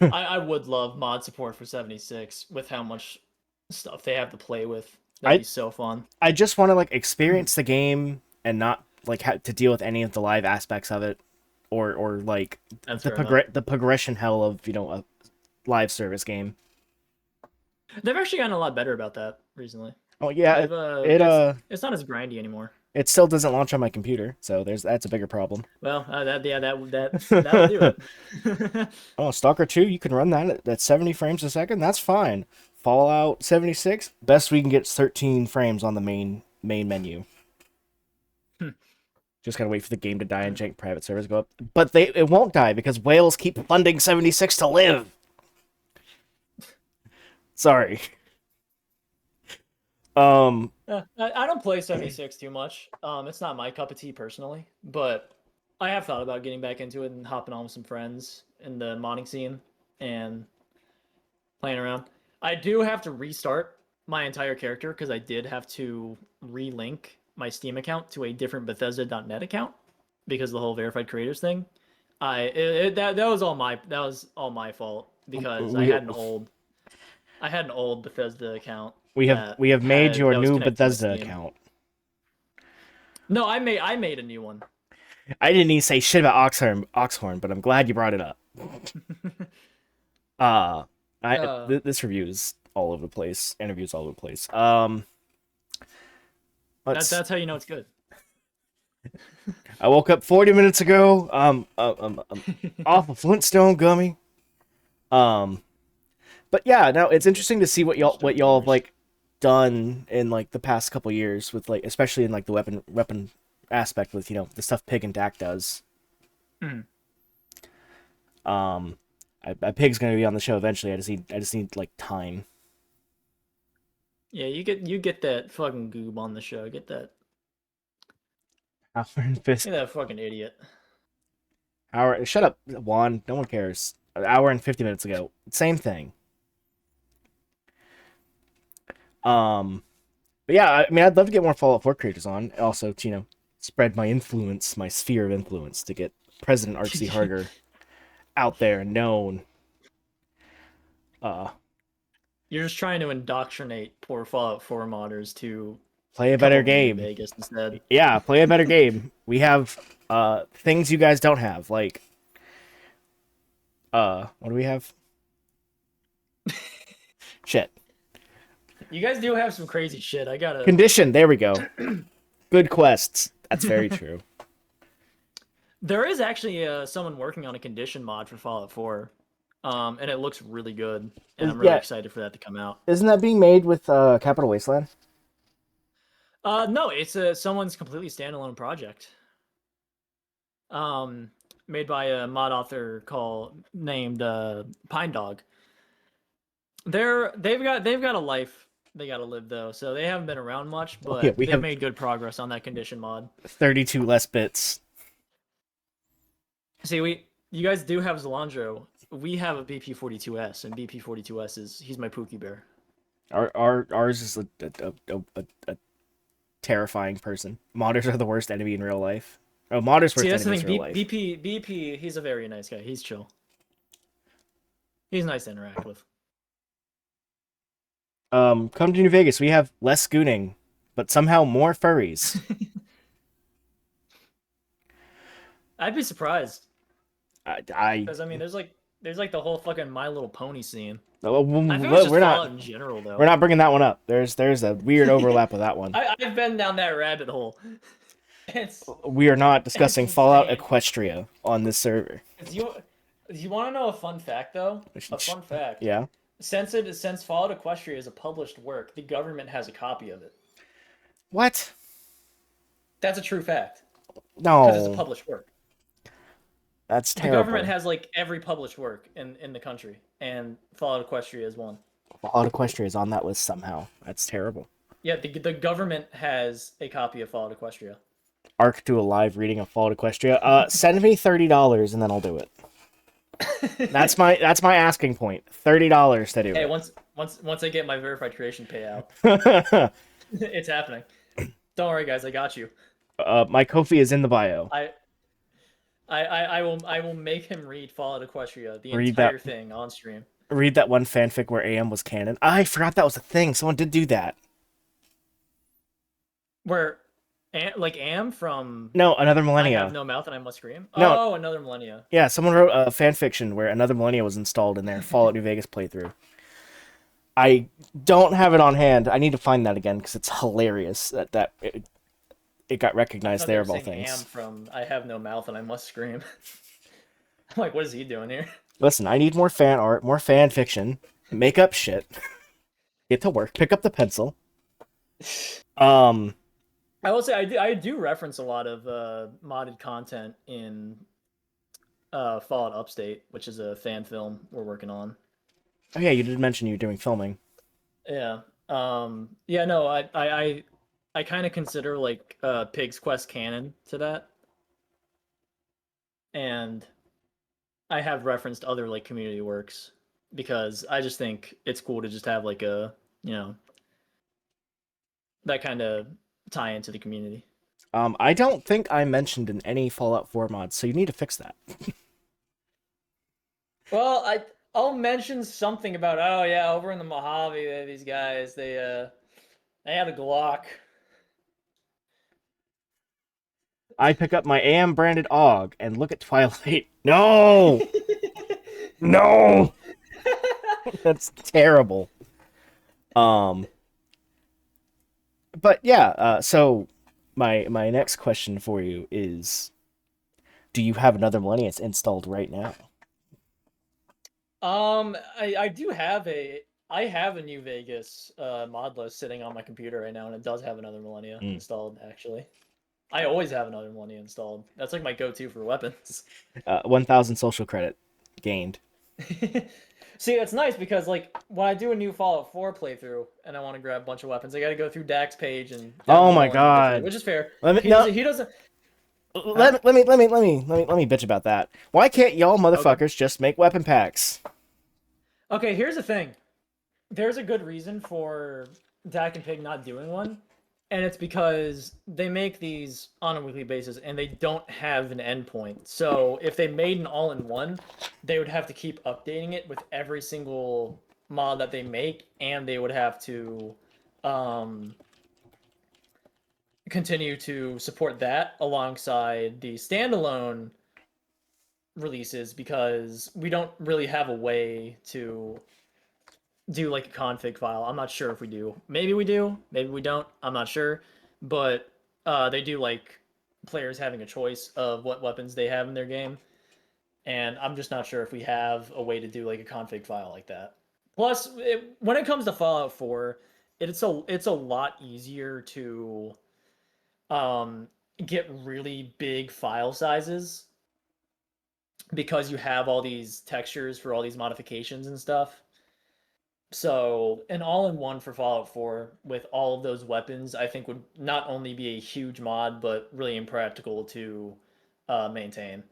I would love mod support for 76 with how much stuff they have to play with. That'd I be so fun. I just want to like experience the game and not like have to deal with any of the live aspects of it, or like That's fair enough. the progression hell of a live service game. They've actually gotten a lot better about that recently. Oh yeah, They've it it's not as grindy anymore. it still doesn't launch on my computer, so that's a bigger problem. Well, that'll do it. Oh, Stalker 2, you can run that at 70 frames a second. That's fine. Fallout 76, best we can get 13 frames on the main menu. Just gotta wait for the game to die and jank private servers go up. But it won't die because whales keep funding 76 to live. Sorry. I don't play 76 too much. It's not my cup of tea personally, but I have thought about getting back into it and hopping on with some friends in the modding scene and playing around. I do have to restart my entire character because I did have to relink my Steam account to a different Bethesda.net account because of the whole verified creators thing. That was all my fault because I had an old Bethesda account. We have made your new Bethesda Steam. account. No, I made a new one. I didn't even say shit about Oxhorn, but I'm glad you brought it up. This review is all over the place. Interviews all over the place. That's how you know it's good. I woke up 40 minutes ago. Off a Flintstone gummy. But yeah, now it's interesting to see what y'all have like done in like the past couple years with like, especially in like the weapon aspect with the stuff Pig and Dak does. Mm. Pig's gonna be on the show eventually. I just need like time. Yeah, you get that fucking goob on the show. Get that. Get that fucking idiot. Shut up, Juan. No one cares. An hour and 50 minutes ago. Same thing. But yeah, I mean, I'd love to get more Fallout 4 creators on. Also, to, spread my influence, my sphere of influence, to get President Artsy Harder out there and known. You're just trying to indoctrinate poor Fallout 4 modders to play a better game. Vegas instead. Yeah, play a better game. We have things you guys don't have, like what do we have? Shit. You guys do have some crazy shit. I gotta condition. There we go. Good quests. That's very true. There is actually someone working on a condition mod for Fallout 4, and it looks really good. And I'm really excited for that to come out. Isn't that being made with Capital Wasteland? No, it's someone's completely standalone project. Made by a mod author named Pine Dog. They've got a life they got to live though, so they haven't been around much, but they've made good progress on that condition mod. 32 less bits. See, you guys do have Zalandro. We have a BP42S, and BP42S he's my Pookie Bear. Ours is a terrifying person. Modders are the worst enemy in real life. Oh, modders worst enemy in real life. BP, he's a very nice guy. He's chill. He's nice to interact with. Come to New Vegas. We have less gooning, but somehow more furries. I'd be surprised. Because I mean, there's like the whole fucking My Little Pony scene. We're not in general though. We're not bringing that one up. There's a weird overlap with that one. I've been down that rabbit hole. We are not discussing Fallout Equestria on this server. You want to know a fun fact though? A fun fact. Yeah. Since Fallout Equestria is a published work, the government has a copy of it. What? That's a true fact. No. Because it's a published work. That's terrible. The government has like every published work in the country, and Fallout Equestria is one. Fallout Equestria is on that list somehow. That's terrible. Yeah, the government has a copy of Fallout Equestria. Arc do a live reading of Fallout Equestria. Send me $30 and then I'll do it. That's my asking point. $30 to do Hey, it. once I get my verified creation payout, it's happening. Don't worry, guys, I got you. My Kofi is in the bio. I I will make him read Fallout Equestria, the Read that entire thing on stream. read that one fanfic where AM was canon. I forgot that was a thing. Someone did do that. Where, like Am from No, Another I Have Millennia. No Mouth and I Must Scream. No, Oh, Another Millennia. yeah, someone wrote a fan fiction where Another Millennia was installed in their Fallout New Vegas playthrough. I don't have it on hand. I need to find that again because it's hilarious that it got I recognized thought they there were of all saying Am things. from I Have No Mouth and I Must Scream. I'm like, what is he doing here? Listen, I need more fan art, more fan fiction, make up shit, get to work, pick up the pencil. Um, I will say I do reference a lot of modded content in Fallout Upstate, which is a fan film we're working on. oh yeah, you did mention you were doing filming. Yeah. Yeah, no, I kind of consider like Pig's Quest canon to that. And I have referenced other like community works because I just think it's cool to just have like a, you know, that kind of tie into the community. I don't think I mentioned in any Fallout 4 mods, so you need to fix that. Well, I'll mention something about, oh yeah, over in the Mojave, these guys they had a Glock. I pick up my AM branded AUG and look at Twilight. No, no, that's terrible. Um, but yeah. So my next question for you is: do you have Another Millennium installed right now? I do have I have a New Vegas mod list sitting on my computer right now, and it does have Another Millennia Mm. installed, actually. I always have Another Millennia installed. That's like my go-to for weapons. 1,000 social credit gained. See, that's nice because like when I do a new Fallout 4 playthrough and I want to grab a bunch of weapons, I got to go through Dak's page and Oh download my all individually, god. which is fair. Let me no. He doesn't. Huh? Let me bitch about that. Why can't y'all Okay. motherfuckers just make weapon packs? Okay. Here's the thing. There's a good reason for Dak and Pig not doing one, and it's because they make these on a weekly basis and they don't have an endpoint. So if they made an all-in-one, they would have to keep updating it with every single mod that they make, and they would have to um, continue to support that alongside the standalone releases because we don't really have a way to do like a config file. I'm not sure if we do. Maybe we do. Maybe we don't. I'm not sure. But they do like players having a choice of what weapons they have in their game, and I'm just not sure if we have a way to do like a config file like that. Plus, when it comes to Fallout 4, it's a lot easier to um, get really big file sizes because you have all these textures for all these modifications and stuff. So an all-in-one for Fallout 4 with all of those weapons, I think would not only be a huge mod, but really impractical to maintain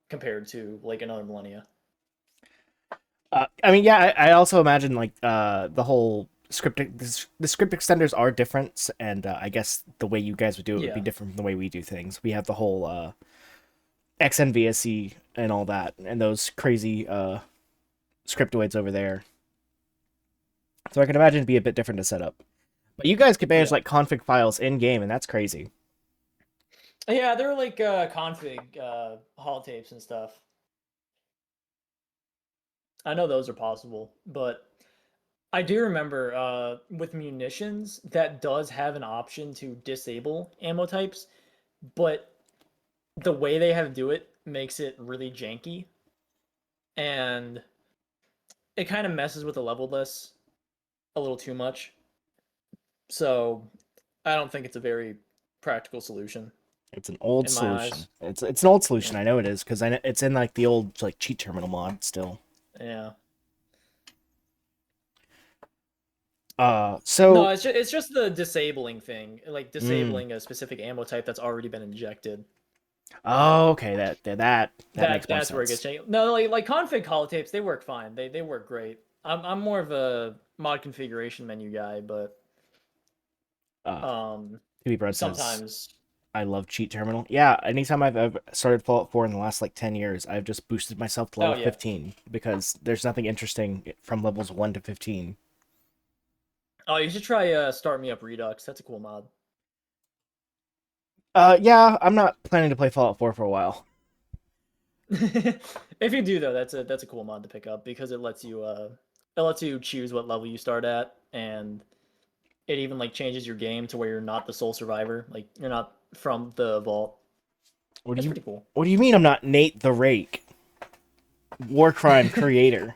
compared to like another Millennia. I mean, yeah, I also imagine like the whole the script extenders are different, and I guess the way you guys would do it would be Yeah, different from the way we do things. We have the whole XNVSC and all that, and those crazy scriptoids over there. So I can imagine it'd be a bit different to set up. But you guys could manage yeah, like config files in game, and that's crazy. yeah. They're like config holotapes and stuff. I know those are possible, but I do remember with munitions that does have an option to disable ammo types, but the way they have to do it makes it really janky, and it kind of messes with the level list a little too much. So I don't think it's a very practical solution It's an old in my solution. eyes. It's an old solution. Yeah. I know it is because I know it's in like the old like cheat terminal mod still. Yeah. No, So it's just the disabling thing, like mm, disabling a specific ammo type that's already been injected. Oh, okay, that makes more That's where it gets sense. changed. No, like config holotapes, they work fine. They work great. I'm more of a mod configuration menu guy, but Uh, um Bread says sometimes. I love cheat terminal. Yeah, anytime I've ever started Fallout 4 in the last like 10 years, I've just boosted myself to Oh level yeah. 15 because there's nothing interesting from levels 1 to 15. Oh, you should try Start Me Up Redux. That's a cool mod. Yeah, I'm not planning to play Fallout 4 for a while. If you do though, that's a cool mod to pick up because it lets you choose what level you start at, and it even like changes your game to where you're not the sole survivor. Like you're not from the vault. What do It's you pretty cool. What do you mean I'm not Nate the Rake, war crime creator?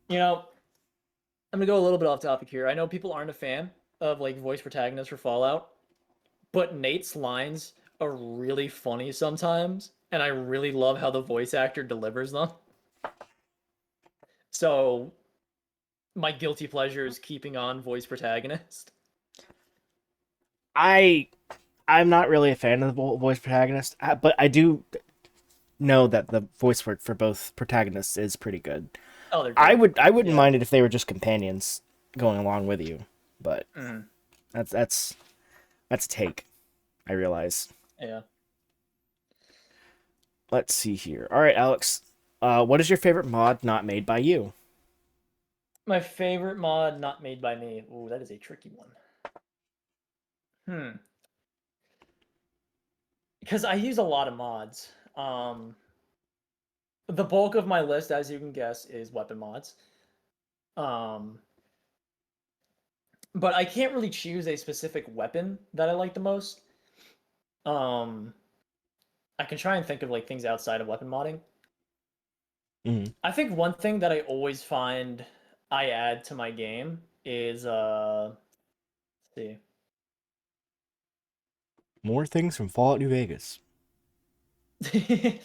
You know, I'm gonna go a little bit off topic here. I know people aren't a fan of like voice protagonists for Fallout, but Nate's lines are really funny sometimes, and I really love how the voice actor delivers them. So my guilty pleasure is keeping on voice protagonist. I I'm not really a fan of the voice protagonist, but I do know that the voice work for both protagonists is pretty good. Oh, they're great. I wouldn't Yeah. mind it if they were just companions going along with you, but Mhm. that's that's that's a take. I realize. Yeah. Let's see here. All right, Alex. What is your favorite mod not made by you? My favorite mod not made by me. Ooh, that is a tricky one. Hmm. Because I use a lot of mods. The bulk of my list, as you can guess, is weapon mods. Um, but I can't really choose a specific weapon that I like the most. Um, I can try and think of like things outside of weapon modding. Mm-hmm. I think one thing that I always find I add to my game is let's More things from Fallout New Vegas. see.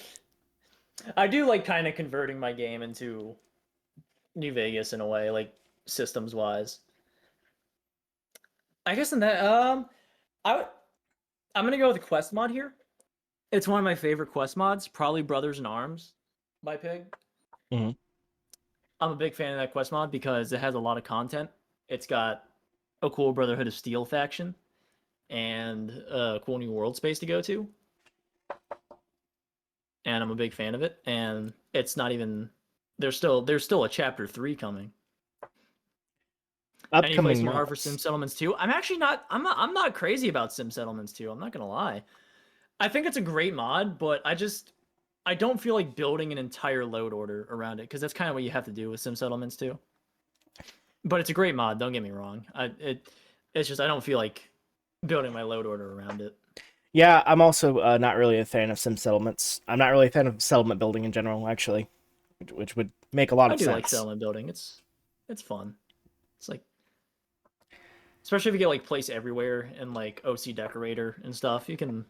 I do like kind of converting my game into New Vegas in a way, like systems wise. I guess in that I I'm gonna go with a quest mod here. It's one of my favorite quest mods, probably Brothers in Arms by Pig. Mm-hmm. I'm a big fan of that quest mod because it has a lot of content. It's got a cool Brotherhood of Steel faction and a cool new world space to go to, and I'm a big fan of it. And it's not even there's still a chapter 3 coming. Any place Upcoming more for Sim mods. Settlements 2? I'm actually not I'm not crazy about Sim Settlements 2. I'm not gonna lie. I think it's a great mod, but I don't feel like building an entire load order around it because that's kind of what you have to do with Sim Settlements too. But it's a great mod. Don't get me wrong. It's just I don't feel like building my load order around it. Yeah, I'm also not really a fan of sim settlements. I'm not really a fan of settlement building in general, actually, which would make a lot I of do like sense. settlement building. It's fun. It's like especially if you get like place everywhere and like OC decorator and stuff. You can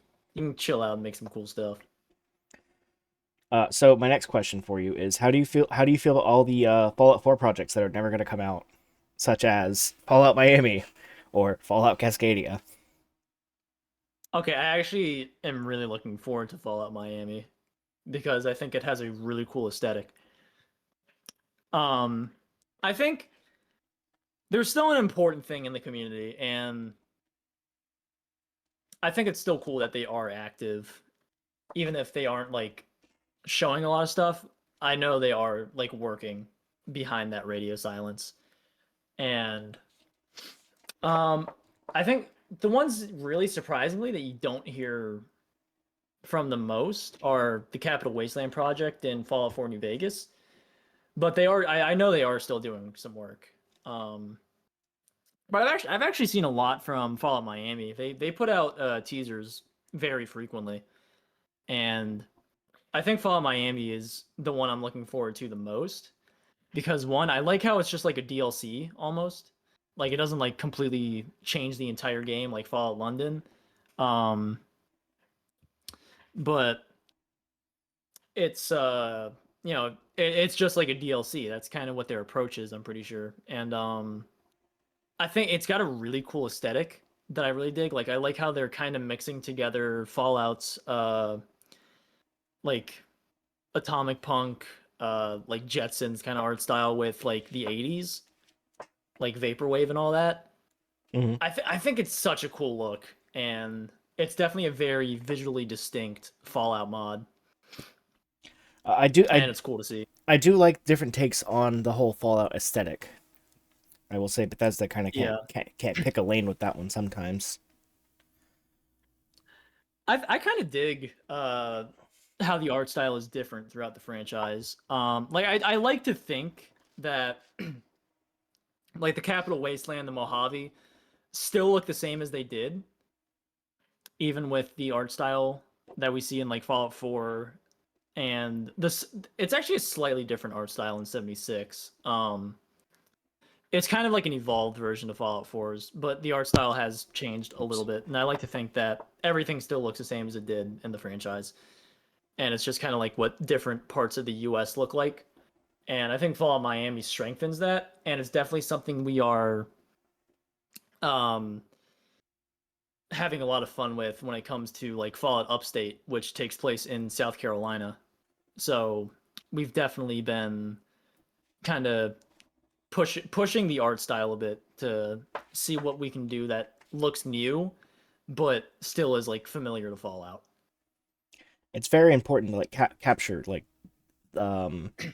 chill out and make some cool stuff. So my next question for you is, how do you feel all the Fallout 4 projects that are never going to come out, such as Fallout Miami or Fallout Cascadia? Okay, I actually am really looking forward to Fallout Miami because I think it has a really cool aesthetic. Um, I think there's still an important thing in the community, and I think it's still cool that they are active, even if they aren't like showing a lot of stuff. I know they are like working behind that radio silence, and um, I think the ones really surprisingly that you don't hear from the most are the Capital Wasteland project in Fallout 4 New Vegas, but they are I know they are still doing some work. Um, but I've actually seen a lot from Fallout Miami. They put out teasers very frequently, and I think Fallout Miami is the one I'm looking forward to the most because one, I like how it's just like a DLC almost. Like it doesn't like completely change the entire game like Fallout London. Um, but it's you know, it's just like a DLC. That's kind of what their approach is, I'm pretty sure. And I think it's got a really cool aesthetic. that I really dig. Like I like how they're kind of mixing together Fallout's like atomic punk, like Jetsons kind of art style with like the 80s, like vaporwave and all that. Hmm. I think it's such a cool look, and it's definitely a very visually distinct Fallout mod, I do and it's cool to see. I do like different takes on the whole Fallout aesthetic. I will say Bethesda kind of Yeah, can't pick a lane with that one sometimes. I kind of dig how the art style is different throughout the franchise. Like I like to think that like the Capital Wasteland, the Mojave, still look the same as they did, even with the art style that we see in like Fallout 4 and this it's actually a slightly different art style in 76. It's kind of like an evolved version of Fallout 4's, but the art style has changed a little Oops. bit, and I like to think that everything still looks the same as it did in the franchise. And it's just kind of like what different parts of the US look like. And I think Fallout Miami strengthens that, and it's definitely something we are um having a lot of fun with when it comes to like Fallout Upstate, which takes place in South Carolina. So we've definitely been kind of pushing the art style a bit to see what we can do that looks new, but still is like familiar to Fallout. It's very important to like capture like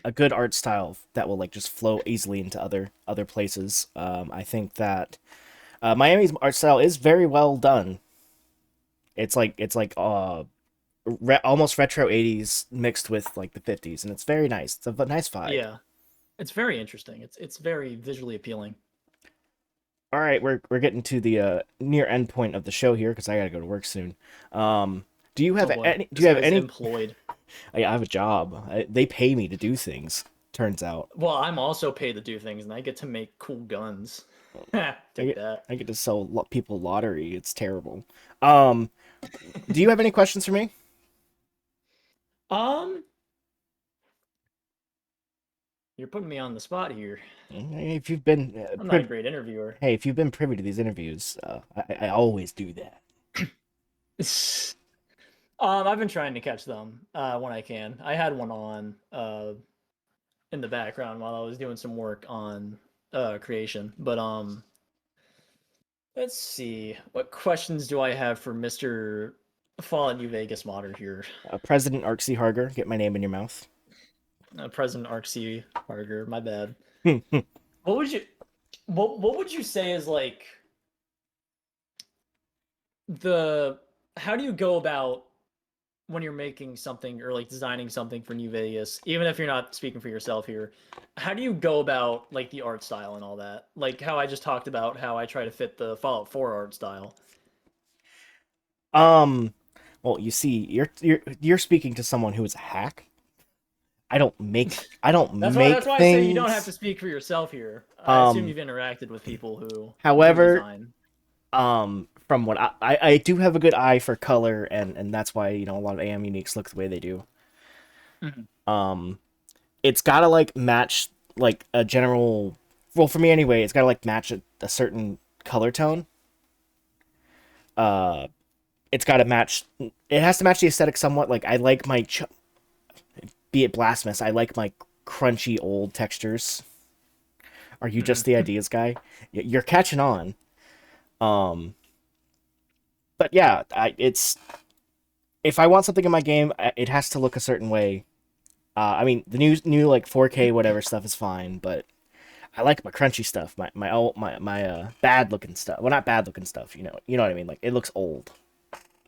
a good art style that will like just flow easily into other places. I think that Miami's art style is very well done. It's like almost retro 80s mixed with like the 50s, and it's very nice. It's a nice vibe. Yeah, it's very interesting. It's very visually appealing. All right, we're getting to the near end point of the show here because I gotta go to work soon. Do you Oh have boy, any? Do this you have guy's any? employed. I have a job. They pay me to do things. Turns out, Well, I'm also paid to do things, and I get to make cool guns. Take that. I get to sell people lottery. It's terrible. Um, do you have any questions for me? Um, you're putting me on the spot here. If you've been I'm not a great interviewer. hey, if you've been privy to these interviews, I always do that. I've been trying to catch them when I can. I had one on in the background while I was doing some work on creation. But let's see. What questions do I have for Mr. Fallout New Vegas modder here? President Arksy Harger, get my name in your mouth. President Arksy Harger, my bad. Hmm. What would you what would you say is like the how do you go about when you're making something or like designing something for New Vegas, even if you're not speaking for yourself here, how do you go about like the art style and all that? Like how I just talked about how I try to fit the Fallout 4 art style. Um, well, you see, you're speaking to someone who is a hack. I don't That's make why I say you don't have to things. speak for yourself here. I assume Um, you've interacted with people who do however, design. from what I do have a good eye for color, and that's why a lot of AM uniques look the way they do. Mhm. Um, it's gotta like match like a general. Well, for me anyway, it's gotta like match a certain color tone. Uh, it's gotta match. It has to match the aesthetic somewhat. Like I like my be it blasphemous. I like my crunchy old textures. Are you just the ideas guy? You're catching on. Um, but yeah, it's if I want something in my game, it has to look a certain way. I mean, the new like 4K whatever stuff is fine, but I like my crunchy stuff, my bad looking stuff. Well, not bad looking stuff, you know what I mean. Like it looks old,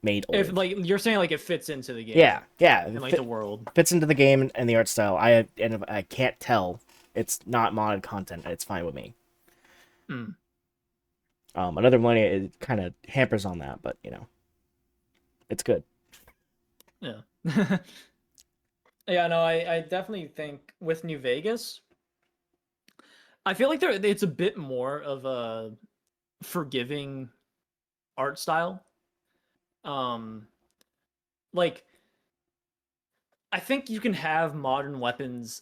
made If old. like you're saying like it fits into the Yeah, game yeah, and like the world. fits into the game and the art style. And if I can't tell, it's not modded content. It's fine with me. Mm, Another one it kind of hampers on that, but it's good. yeah. Yeah, no, I definitely think with New Vegas, I feel like it's a bit more of a forgiving art style. Um, like I think you can have modern weapons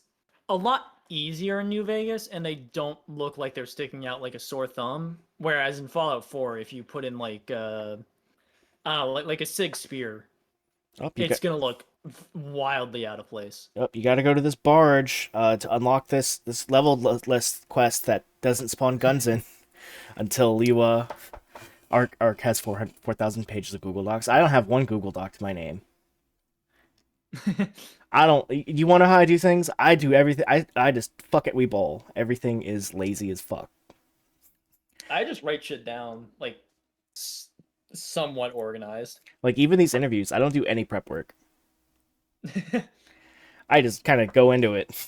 a lot. easier in New Vegas, and they don't look like they're sticking out like a sore thumb. Whereas in Fallout 4, if you put in like I don't know, like a Sig Spear, Oh, it's gonna look wildly out of place. you got to go to this barge to unlock this level list quest that doesn't spawn guns in until you Arc has 4,000 pages of Google Docs. I don't have one Google Doc to my name. I don't. You want to know how I do things? I do everything. I just fuck it. We bowl. Everything is lazy as fuck. I just write shit down like somewhat organized. Like even these interviews, I don't do any prep work. I just kind of go into it.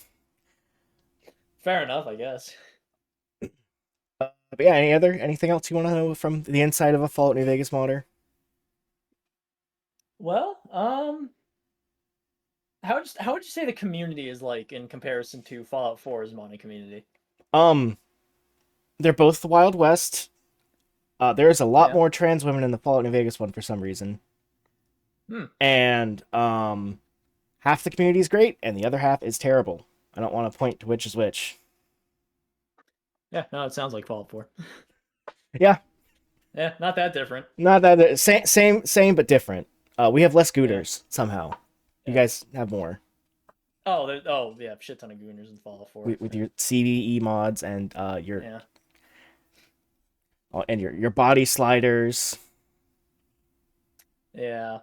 Fair enough, I guess. But yeah, anything else you want to know from the inside of a Fallout New Vegas modder? Well, how would you say the community is like in comparison to Fallout 4's modding community? Um, they're both the Wild West. There's a lot Yeah. more trans women in the Fallout New Vegas one for some reason. Hmm. And half the community is great, and the other half is terrible. I don't want to point to which is which. Yeah, no, it sounds like Fallout 4. Yeah, Yeah, not that different. not that same but different. We have less gooters somehow. You Yeah. guys have more Oh, yeah, shit ton of gooners in Fallout 4. with your CVE mods and Yeah. your body sliders. Yeah.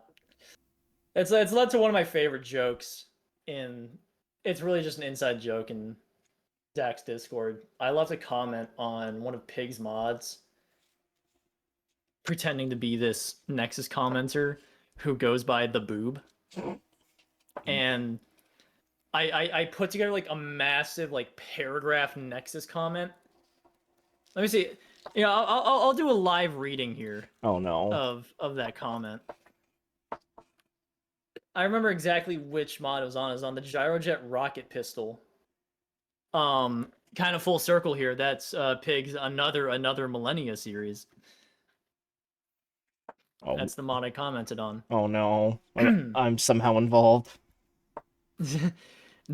It's led to one of my favorite jokes in it's really just an inside joke in Zach's Discord. I left a comment on one of Pig's mods pretending to be this Nexus commenter who goes by the boob. And I put together like a massive like paragraph Nexus comment. Let me see. Yeah, I'll do a live reading here Oh no. of that comment. I remember exactly which mod it was on. It was on the Gyrojet rocket pistol. Kind of full circle here. That's Pig's another Millennia series. Oh, That's the mod I commented on. oh no. I'm somehow involved.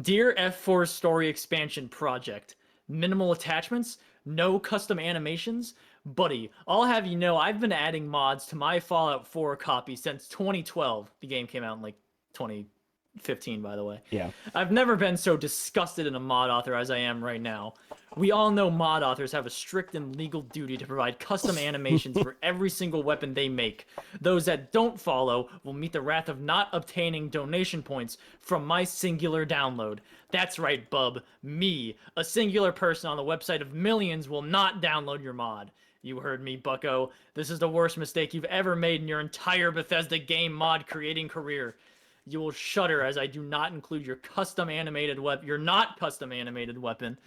Dear F4 Story Expansion Project, minimal attachments, no custom animations. Buddy, I'll have you know I've been adding mods to my Fallout 4 copy since 2012. The game came out in like 2015, by the way. Yeah. I've never been so disgusted in a mod author as I am right now. We all know mod authors have a strict and legal duty to provide custom animations for every single weapon they make. Those that don't follow will meet the wrath of not obtaining donation points from my singular download. That's right, bub. Me, a singular person on the website of millions, will not download your mod. You heard me, bucko. This is the worst mistake you've ever made in your entire Bethesda game mod creating career. You will shudder as I do not include your not custom animated weapon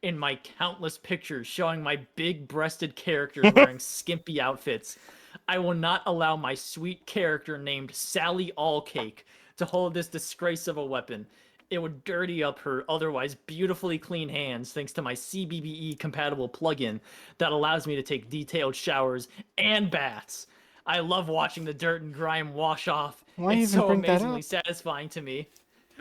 in my countless pictures showing my big-breasted characters wearing skimpy outfits. I will not allow my sweet character named Sally Allcake to hold this disgrace of a weapon. It would dirty up her otherwise beautifully clean hands thanks to my CBBE compatible plugin that allows me to take detailed showers and baths. I love watching the dirt and grime wash off. Why It's even so bring that amazingly up? satisfying to me,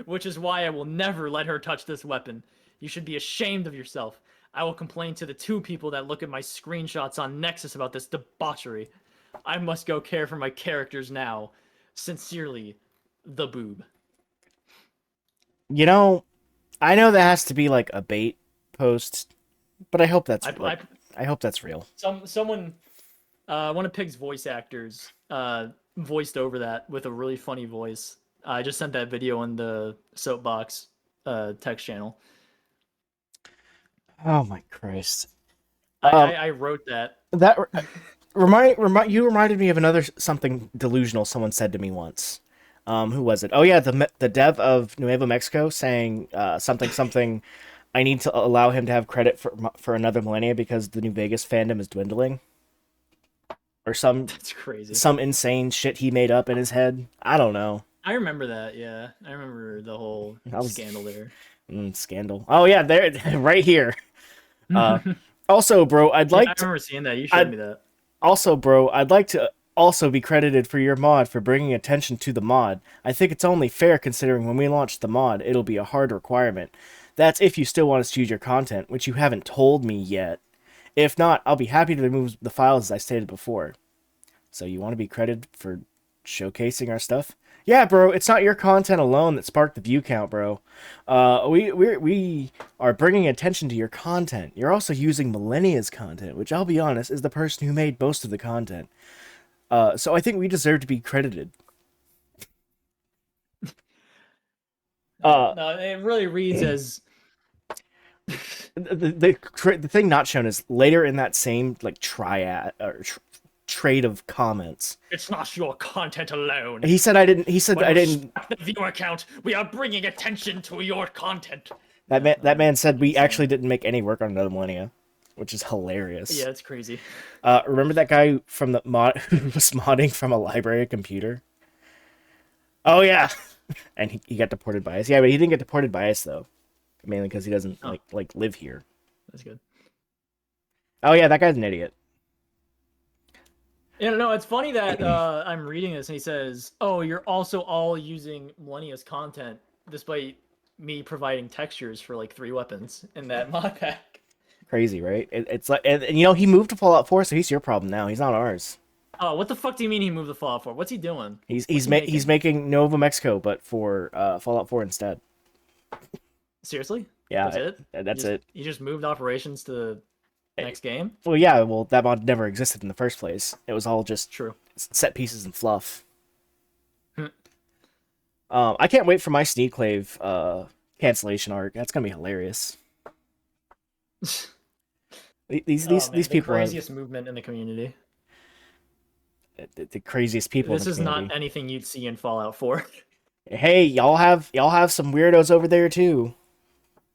which is why I will never let her touch this weapon. You should be ashamed of yourself. I will complain to the 2 people that look at my screenshots on Nexus about this debauchery. I must go care for my characters now. Sincerely, the boob. You know, I know that has to be like a bait post, but I hope that's I hope that's real. Someone, one of Pig's voice actors, voiced over that with a really funny voice. I just sent that video on the Soapbox text channel. Oh my Christ. I wrote that. That you reminded me of another something delusional someone said to me once. Who was it? Oh yeah, the dev of Nuevo Mexico saying something. I need to allow him to have credit for another millennia because the New Vegas fandom is dwindling, or That's crazy. some insane shit he made up in his head. I don't know. I remember that. Yeah, I remember the whole scandal there. Scandal. Oh yeah, there, right here. Also, bro, I remember seeing that. You showed me that. Also, bro, I'd like to also be credited for your mod for bringing attention to the mod. I think it's only fair considering when we launch the mod, it'll be a hard requirement. That's if you still want us to use your content, which you haven't told me yet. If not, I'll be happy to remove the files as I stated before. So you want to be credited for showcasing our stuff? Yeah, bro, it's not your content alone that sparked the view count, bro. We are bringing attention to your content. You're also using Millennia's content, which I'll be honest is the person who made most of the content. So I think we deserve to be credited. No, it really reads as The thing not shown is later in that same like triad or trade of comments. it's not your content alone. He said I didn't. He said When I we didn't. start the viewer count, we are bringing attention to your content. That man said we insane. actually didn't make any work on Another Millennia, which is hilarious. Yeah, it's crazy. Remember that guy from the mod who was modding from a library computer? Oh yeah, and he got deported by us. Yeah, but he didn't get deported by us though, mainly because he doesn't like live here. That's good. Oh yeah, that guy's an idiot. You know, no, it's funny that I'm reading this and he says, "Oh, you're also all using Millennia's content, despite me providing textures for like 3 weapons in that mod pack." Crazy, right? It's like, and you know, he moved to Fallout 4, so he's your problem now. He's not ours. Oh, what the fuck do you mean he moved the Fallout 4? What's he doing? He's making Nova Mexico, but for Fallout 4 instead. Seriously? Yeah, That's it? that's it. You just moved operations to the next game? Well, yeah, well, that mod never existed in the first place. It was all just True. set pieces and fluff. I can't wait for my Sneedclave cancellation arc. That's gonna be hilarious. These the people are craziest movement in the community. the craziest people. This is not anything you'd see in Fallout 4. Hey, y'all have some weirdos over there too.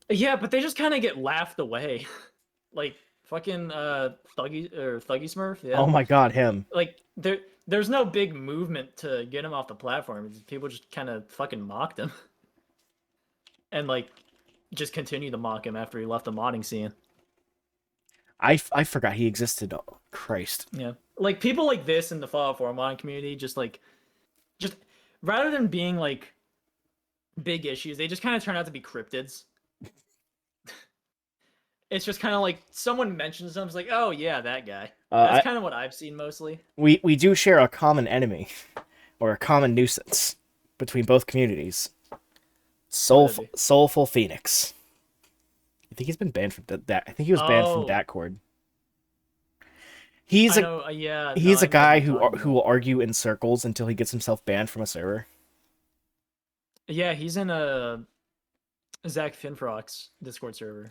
Yeah, but they just kind of get laughed away. Like fucking Thuggy Smurf. Yeah. Oh my god, him. Like there's no big movement to get him off the platform. People just kind of fucking mocked him. And like just continue to mock him after he left the modding scene. I forgot he existed. Oh, Christ. Yeah. Like people like this in the Fallout 4 modding community just rather than being like big issues, they just kind of turn out to be cryptids. It's just kind of like someone mentions them, it's like, oh yeah, that guy. That's kind of what I've seen mostly. We do share a common enemy, or a common nuisance, between both communities. Soulful Phoenix. I think he's been banned from that. I think he was banned from Datcord. He's a guy who will argue in circles until he gets himself banned from a server. Yeah, he's in a Zach Finfrock's Discord server.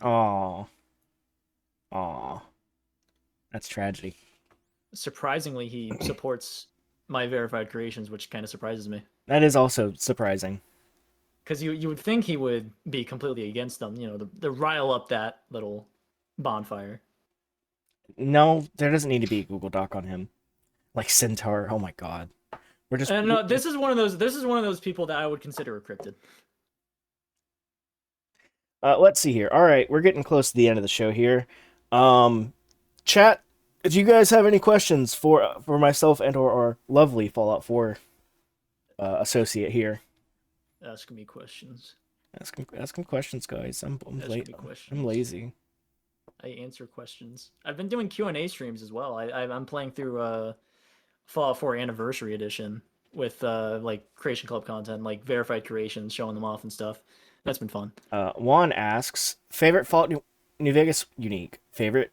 Aw. That's tragedy. Surprisingly, he supports my verified creations, which kind of surprises me. That is also surprising. Because you would think he would be completely against them, you know, to rile up that little bonfire. No, there doesn't need to be a Google Doc on him. Like Centaur, oh my god. We're just no, this is one of those people that I would consider a cryptid. Let's see here. All right, we're getting close to the end of the show here. Chat, if you guys have any questions for myself and or our lovely Fallout 4 associate here, ask me questions. Ask him questions, guys. I'm lazy. I answer questions. I've been doing Q&A streams as well. I'm playing through Fallout 4 Anniversary Edition with like Creation Club content, like verified creations, showing them off and stuff. That's been fun. Juan asks, favorite Fallout New Vegas unique, favorite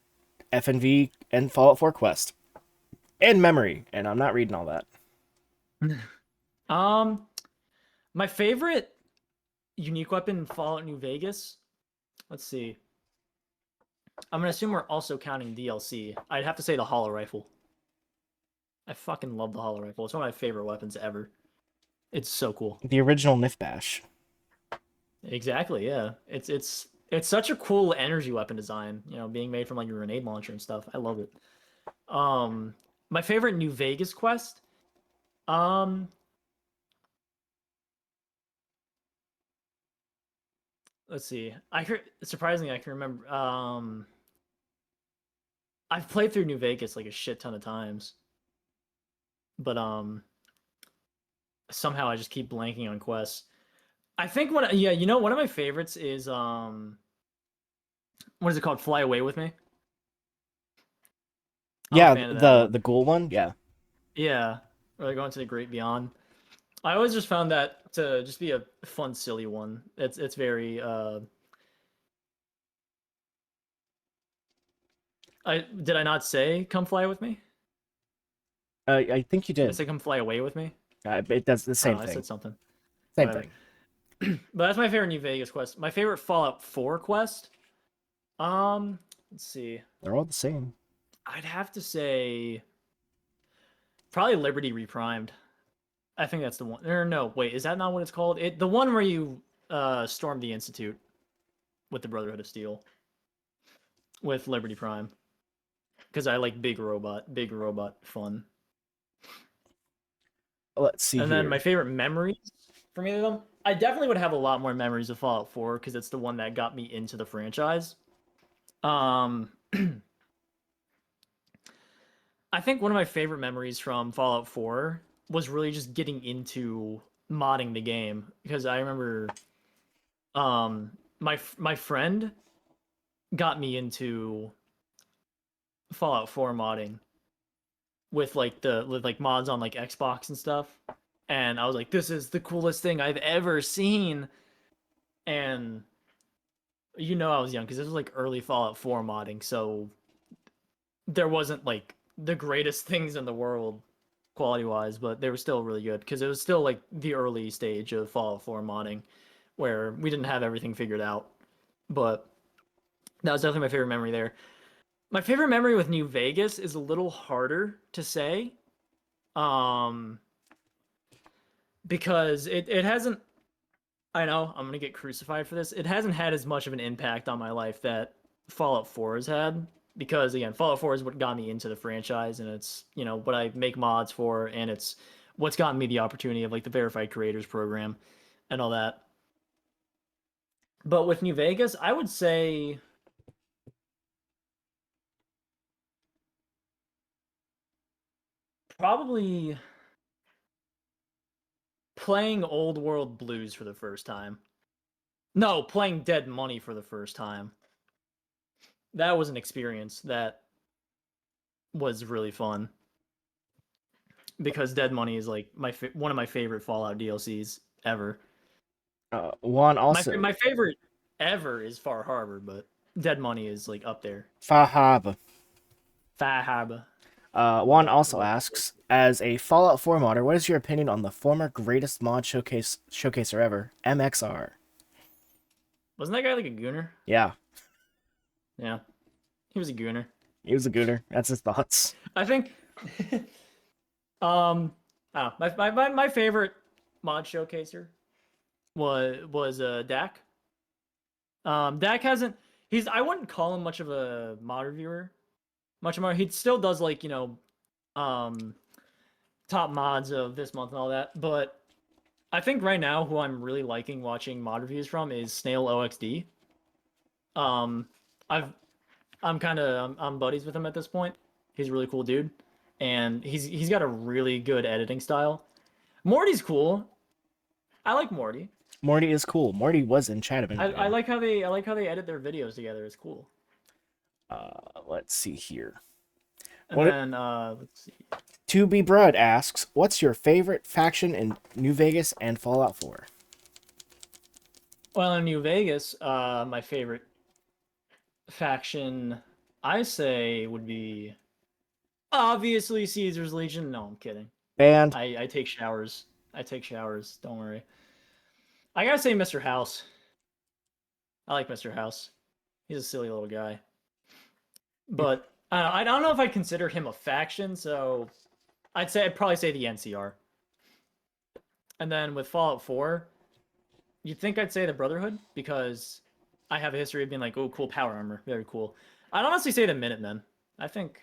FNV and Fallout 4 quest, and memory. And I'm not reading all that. My favorite unique weapon in Fallout New Vegas. Let's see. I'm gonna assume we're also counting DLC. I'd have to say the Hollow Rifle. I fucking love the Hollow Rifle. It's one of my favorite weapons ever. It's so cool. The original Nif Bash. Exactly, yeah. It's such a cool energy weapon design, you know, being made from like a grenade launcher and stuff. I love it. My favorite New Vegas quest. Let's see. Surprisingly, I can remember. I've played through New Vegas like a shit ton of times, but somehow I just keep blanking on quests. I think yeah, one of my favorites is what is it called? Fly Away with Me. I'm a Yeah, fan of that one. the ghoul one. Yeah. Yeah, or like going to the great beyond. I always just found that to just be a fun, silly one. It's very I did I not say come fly with me? I think you Did I did. say come fly away with me? It does the I don't same know. I thing. said something. Same Whatever. thing. But that's my favorite New Vegas quest. My favorite Fallout 4 quest. Let's see. They're all the same. I'd have to say probably Liberty Reprimed. I think that's the one. Or no, wait, is that not what it's called? The one where you storm the Institute with the Brotherhood of Steel with Liberty Prime. Because I like big robot fun. Let's see And then my here. favorite memories from either of them, I definitely would have a lot more memories of Fallout 4 because it's the one that got me into the franchise. Um, I think one of my favorite memories from Fallout 4 was really just getting into modding the game because I remember my friend got me into Fallout 4 modding with like mods on like Xbox and stuff. And I was like, this is the coolest thing I've ever seen. And I was young because this was like early Fallout 4 modding, so there wasn't like the greatest things in the world quality wise, but they were still really good because it was still like the early stage of Fallout 4 modding where we didn't have everything figured out. But that was definitely my favorite memory there. My favorite memory with New Vegas is a little harder to say. Um because it hasn't I know I'm gonna get crucified for this. It hasn't had as much of an impact on my life that Fallout 4 has had because again, Fallout 4 is what got me into the franchise, and it's what I make mods for, and it's what's gotten me the opportunity of like the verified creators program and all that. But with New Vegas, I would say probably playing Old World Blues for the first time. No, playing Dead Money for the first time. That was an experience that was really fun because Dead Money is like one of my favorite Fallout DLCs ever. Juan My also favorite ever is Far Harbor, but Dead Money is like up there. Fahab. Far Harbor. Juan also asks, as a Fallout 4 modder, what is your opinion on the former greatest mod showcaser ever, MXR? Wasn't that guy like a gooner? Yeah, Yeah, he was a gooner. he was a gooner. That's his thoughts. I think. My favorite mod showcaser was Dak. Dak hasn't. I wouldn't call him much of a mod reviewer. Much more. He still does like um, top mods of this month and all that. But I think right now who I'm really liking watching mod reviews from is Snail OXD. Um, I've I'm buddies with him at this point. He's a really cool dude, and he's got a really good editing style. Morty's cool. I like Morty. Morty is cool. Morty was in chat a minute I ago. like how they edit their videos together. It's cool. Let's see here. And What then let's see. To Be Bread asks, what's your favorite faction in New Vegas and Fallout 4? Well, in New Vegas, my favorite faction, I say, would be obviously Caesar's Legion. No, I'm kidding. Band. I take showers. I take showers. Don't worry. I gotta say, Mr. House. I like Mr. House. He's a silly little guy. But I don't know if I'd consider him a faction, so I'd probably say the NCR. And then with Fallout 4, you'd think I'd say the Brotherhood because I have a history of being like, oh, cool power armor, very cool. I'd honestly say the Minutemen. I think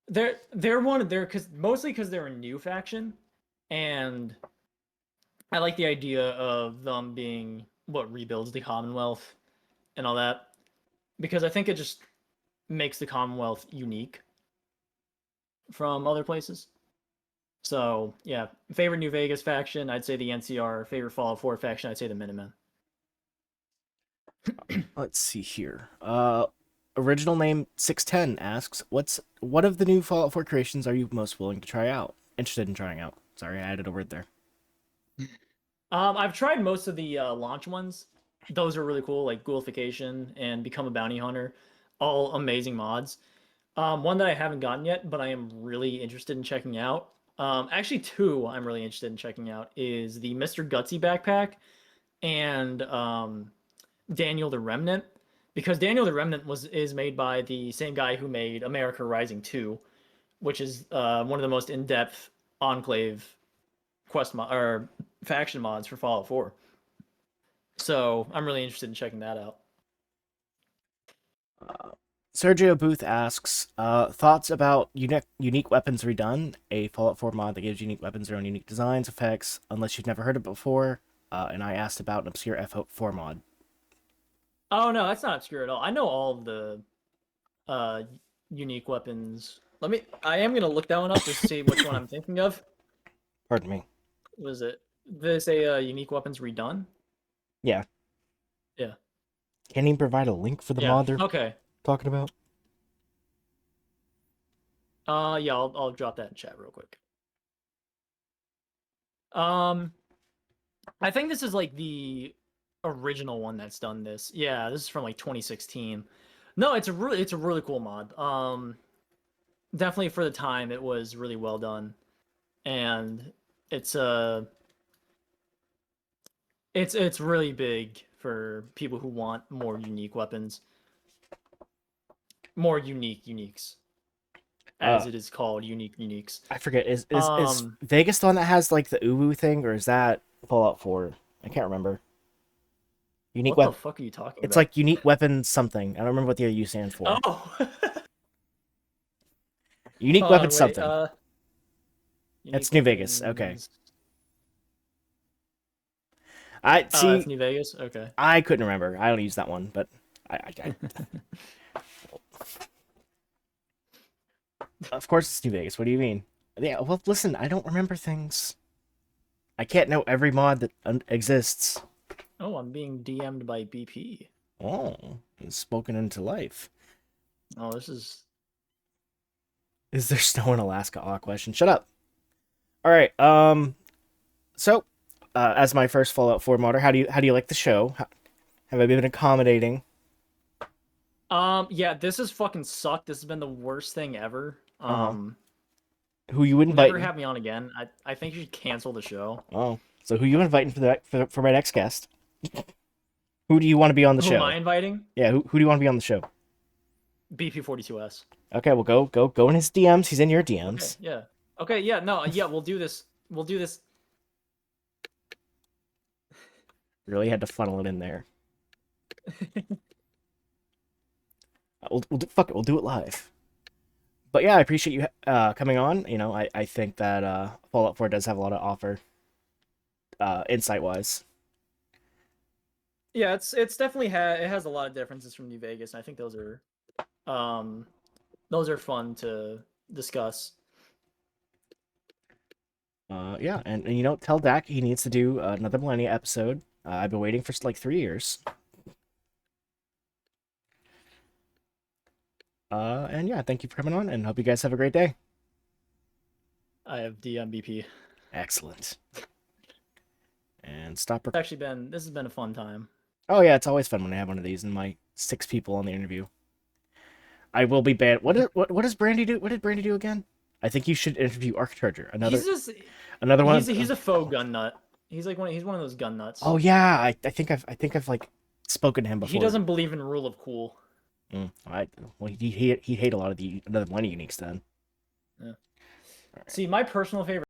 they're because they're a new faction, and I like the idea of them being what rebuilds the Commonwealth and all that because I think it just makes the Commonwealth unique from other places. So yeah, favorite New Vegas faction, I'd say the NCR. Favorite Fallout 4 faction, I'd say the Minutemen. Let's see here. Original name 610 asks, what of the new Fallout 4 creations are you most willing to try out? Interested in trying out. Sorry, I added a word there. I've tried most of the launch ones. Those are really cool, like Ghoulification and Become a Bounty Hunter, all amazing mods. One that I haven't gotten yet, but I am really interested in checking out. Actually, two I'm really interested in checking out is the Mr. Gutsy backpack and Daniel the Remnant, because Daniel the Remnant is made by the same guy who made America Rising 2, which is one of the most in-depth Enclave or faction mods for Fallout 4. So I'm really interested in checking that out. Sergio Booth asks, thoughts about unique weapons redone, a Fallout 4 mod that gives unique weapons their own unique designs, effects, unless you've never heard it before. And I asked about an obscure F4 mod. Oh no, that's not obscure at all. I know all of the uh, unique weapons. I am gonna look that one up to see which one I'm thinking of. Pardon me. Was it? Did they say unique weapons redone? Yeah. Yeah. Can you provide a link for the Yeah. mod they're Okay. talking about? Yeah, I'll drop that in chat real quick. Um, I think this is like the original one that's done this. Yeah, this is from like 2016. No, it's a really cool mod. Definitely for the time, it was really well done, and it's it's really big for people who want more unique weapons, more uniques, Uh, as it is called, unique uniques. I forget. Is Um, Vegas the one that has like the uwu thing, or is that Fallout 4? I can't remember. Unique what the weapon. fuck are you talking It's about? like unique weapon something. I don't remember what the U stands for. Oh, Unique hold weapon on, wait. something. It's Unique New Vegas. Okay. weapons. I That's see. New Vegas. Okay. I couldn't remember. I don't use that one, but I of course it's New Vegas. What do you mean? Yeah. Well, listen. I don't remember things. I can't know every mod that exists. Oh, I'm being DM'd by BP. Oh, it's spoken into life. Oh, this is. Is there snow in Alaska? Aw, question. Shut up. All right. So, as my first Fallout 4 modder, how do you like the show? Have I been accommodating? Yeah, this has fucking sucked. This has been the worst thing ever. Uh huh. Who you Never inviting? have me on again. I think you should cancel the show. Oh, so who you inviting for my next guest? Who do you want to be on the Who am I show? inviting? Yeah, who do you want to be on the show? BP42S. Okay, well go in his DMs. He's in your Okay, DMs. yeah. Okay, yeah, no, yeah, we'll do this. We'll do this. Really had to funnel it in there. Fuck it. We'll do it live. But yeah, I appreciate you coming on. You know, I think that Fallout 4 does have a lot to offer, insight wise. Yeah, it's definitely it has a lot of differences from New Vegas, and I think those are fun to discuss. Yeah, and you know, tell Dak he needs to do another Millennia episode. I've been waiting for like 3 years. And yeah, thank you for coming on, and hope you guys have a great day. I have DMBP. Excellent. And stop. This has been a fun time. Oh yeah, it's always fun when I have one of these and my 6 people on the interview. I will be banned. What does Brandy do? What did Brandy do again? I think you should interview Archarger. Another one. He's a faux gun nut. He's one of those gun nuts. Oh yeah, I think I've like spoken to him before. He doesn't believe in rule of cool. Well, he'd hate a lot of the Millennia uniques then. Yeah. See, my personal favorite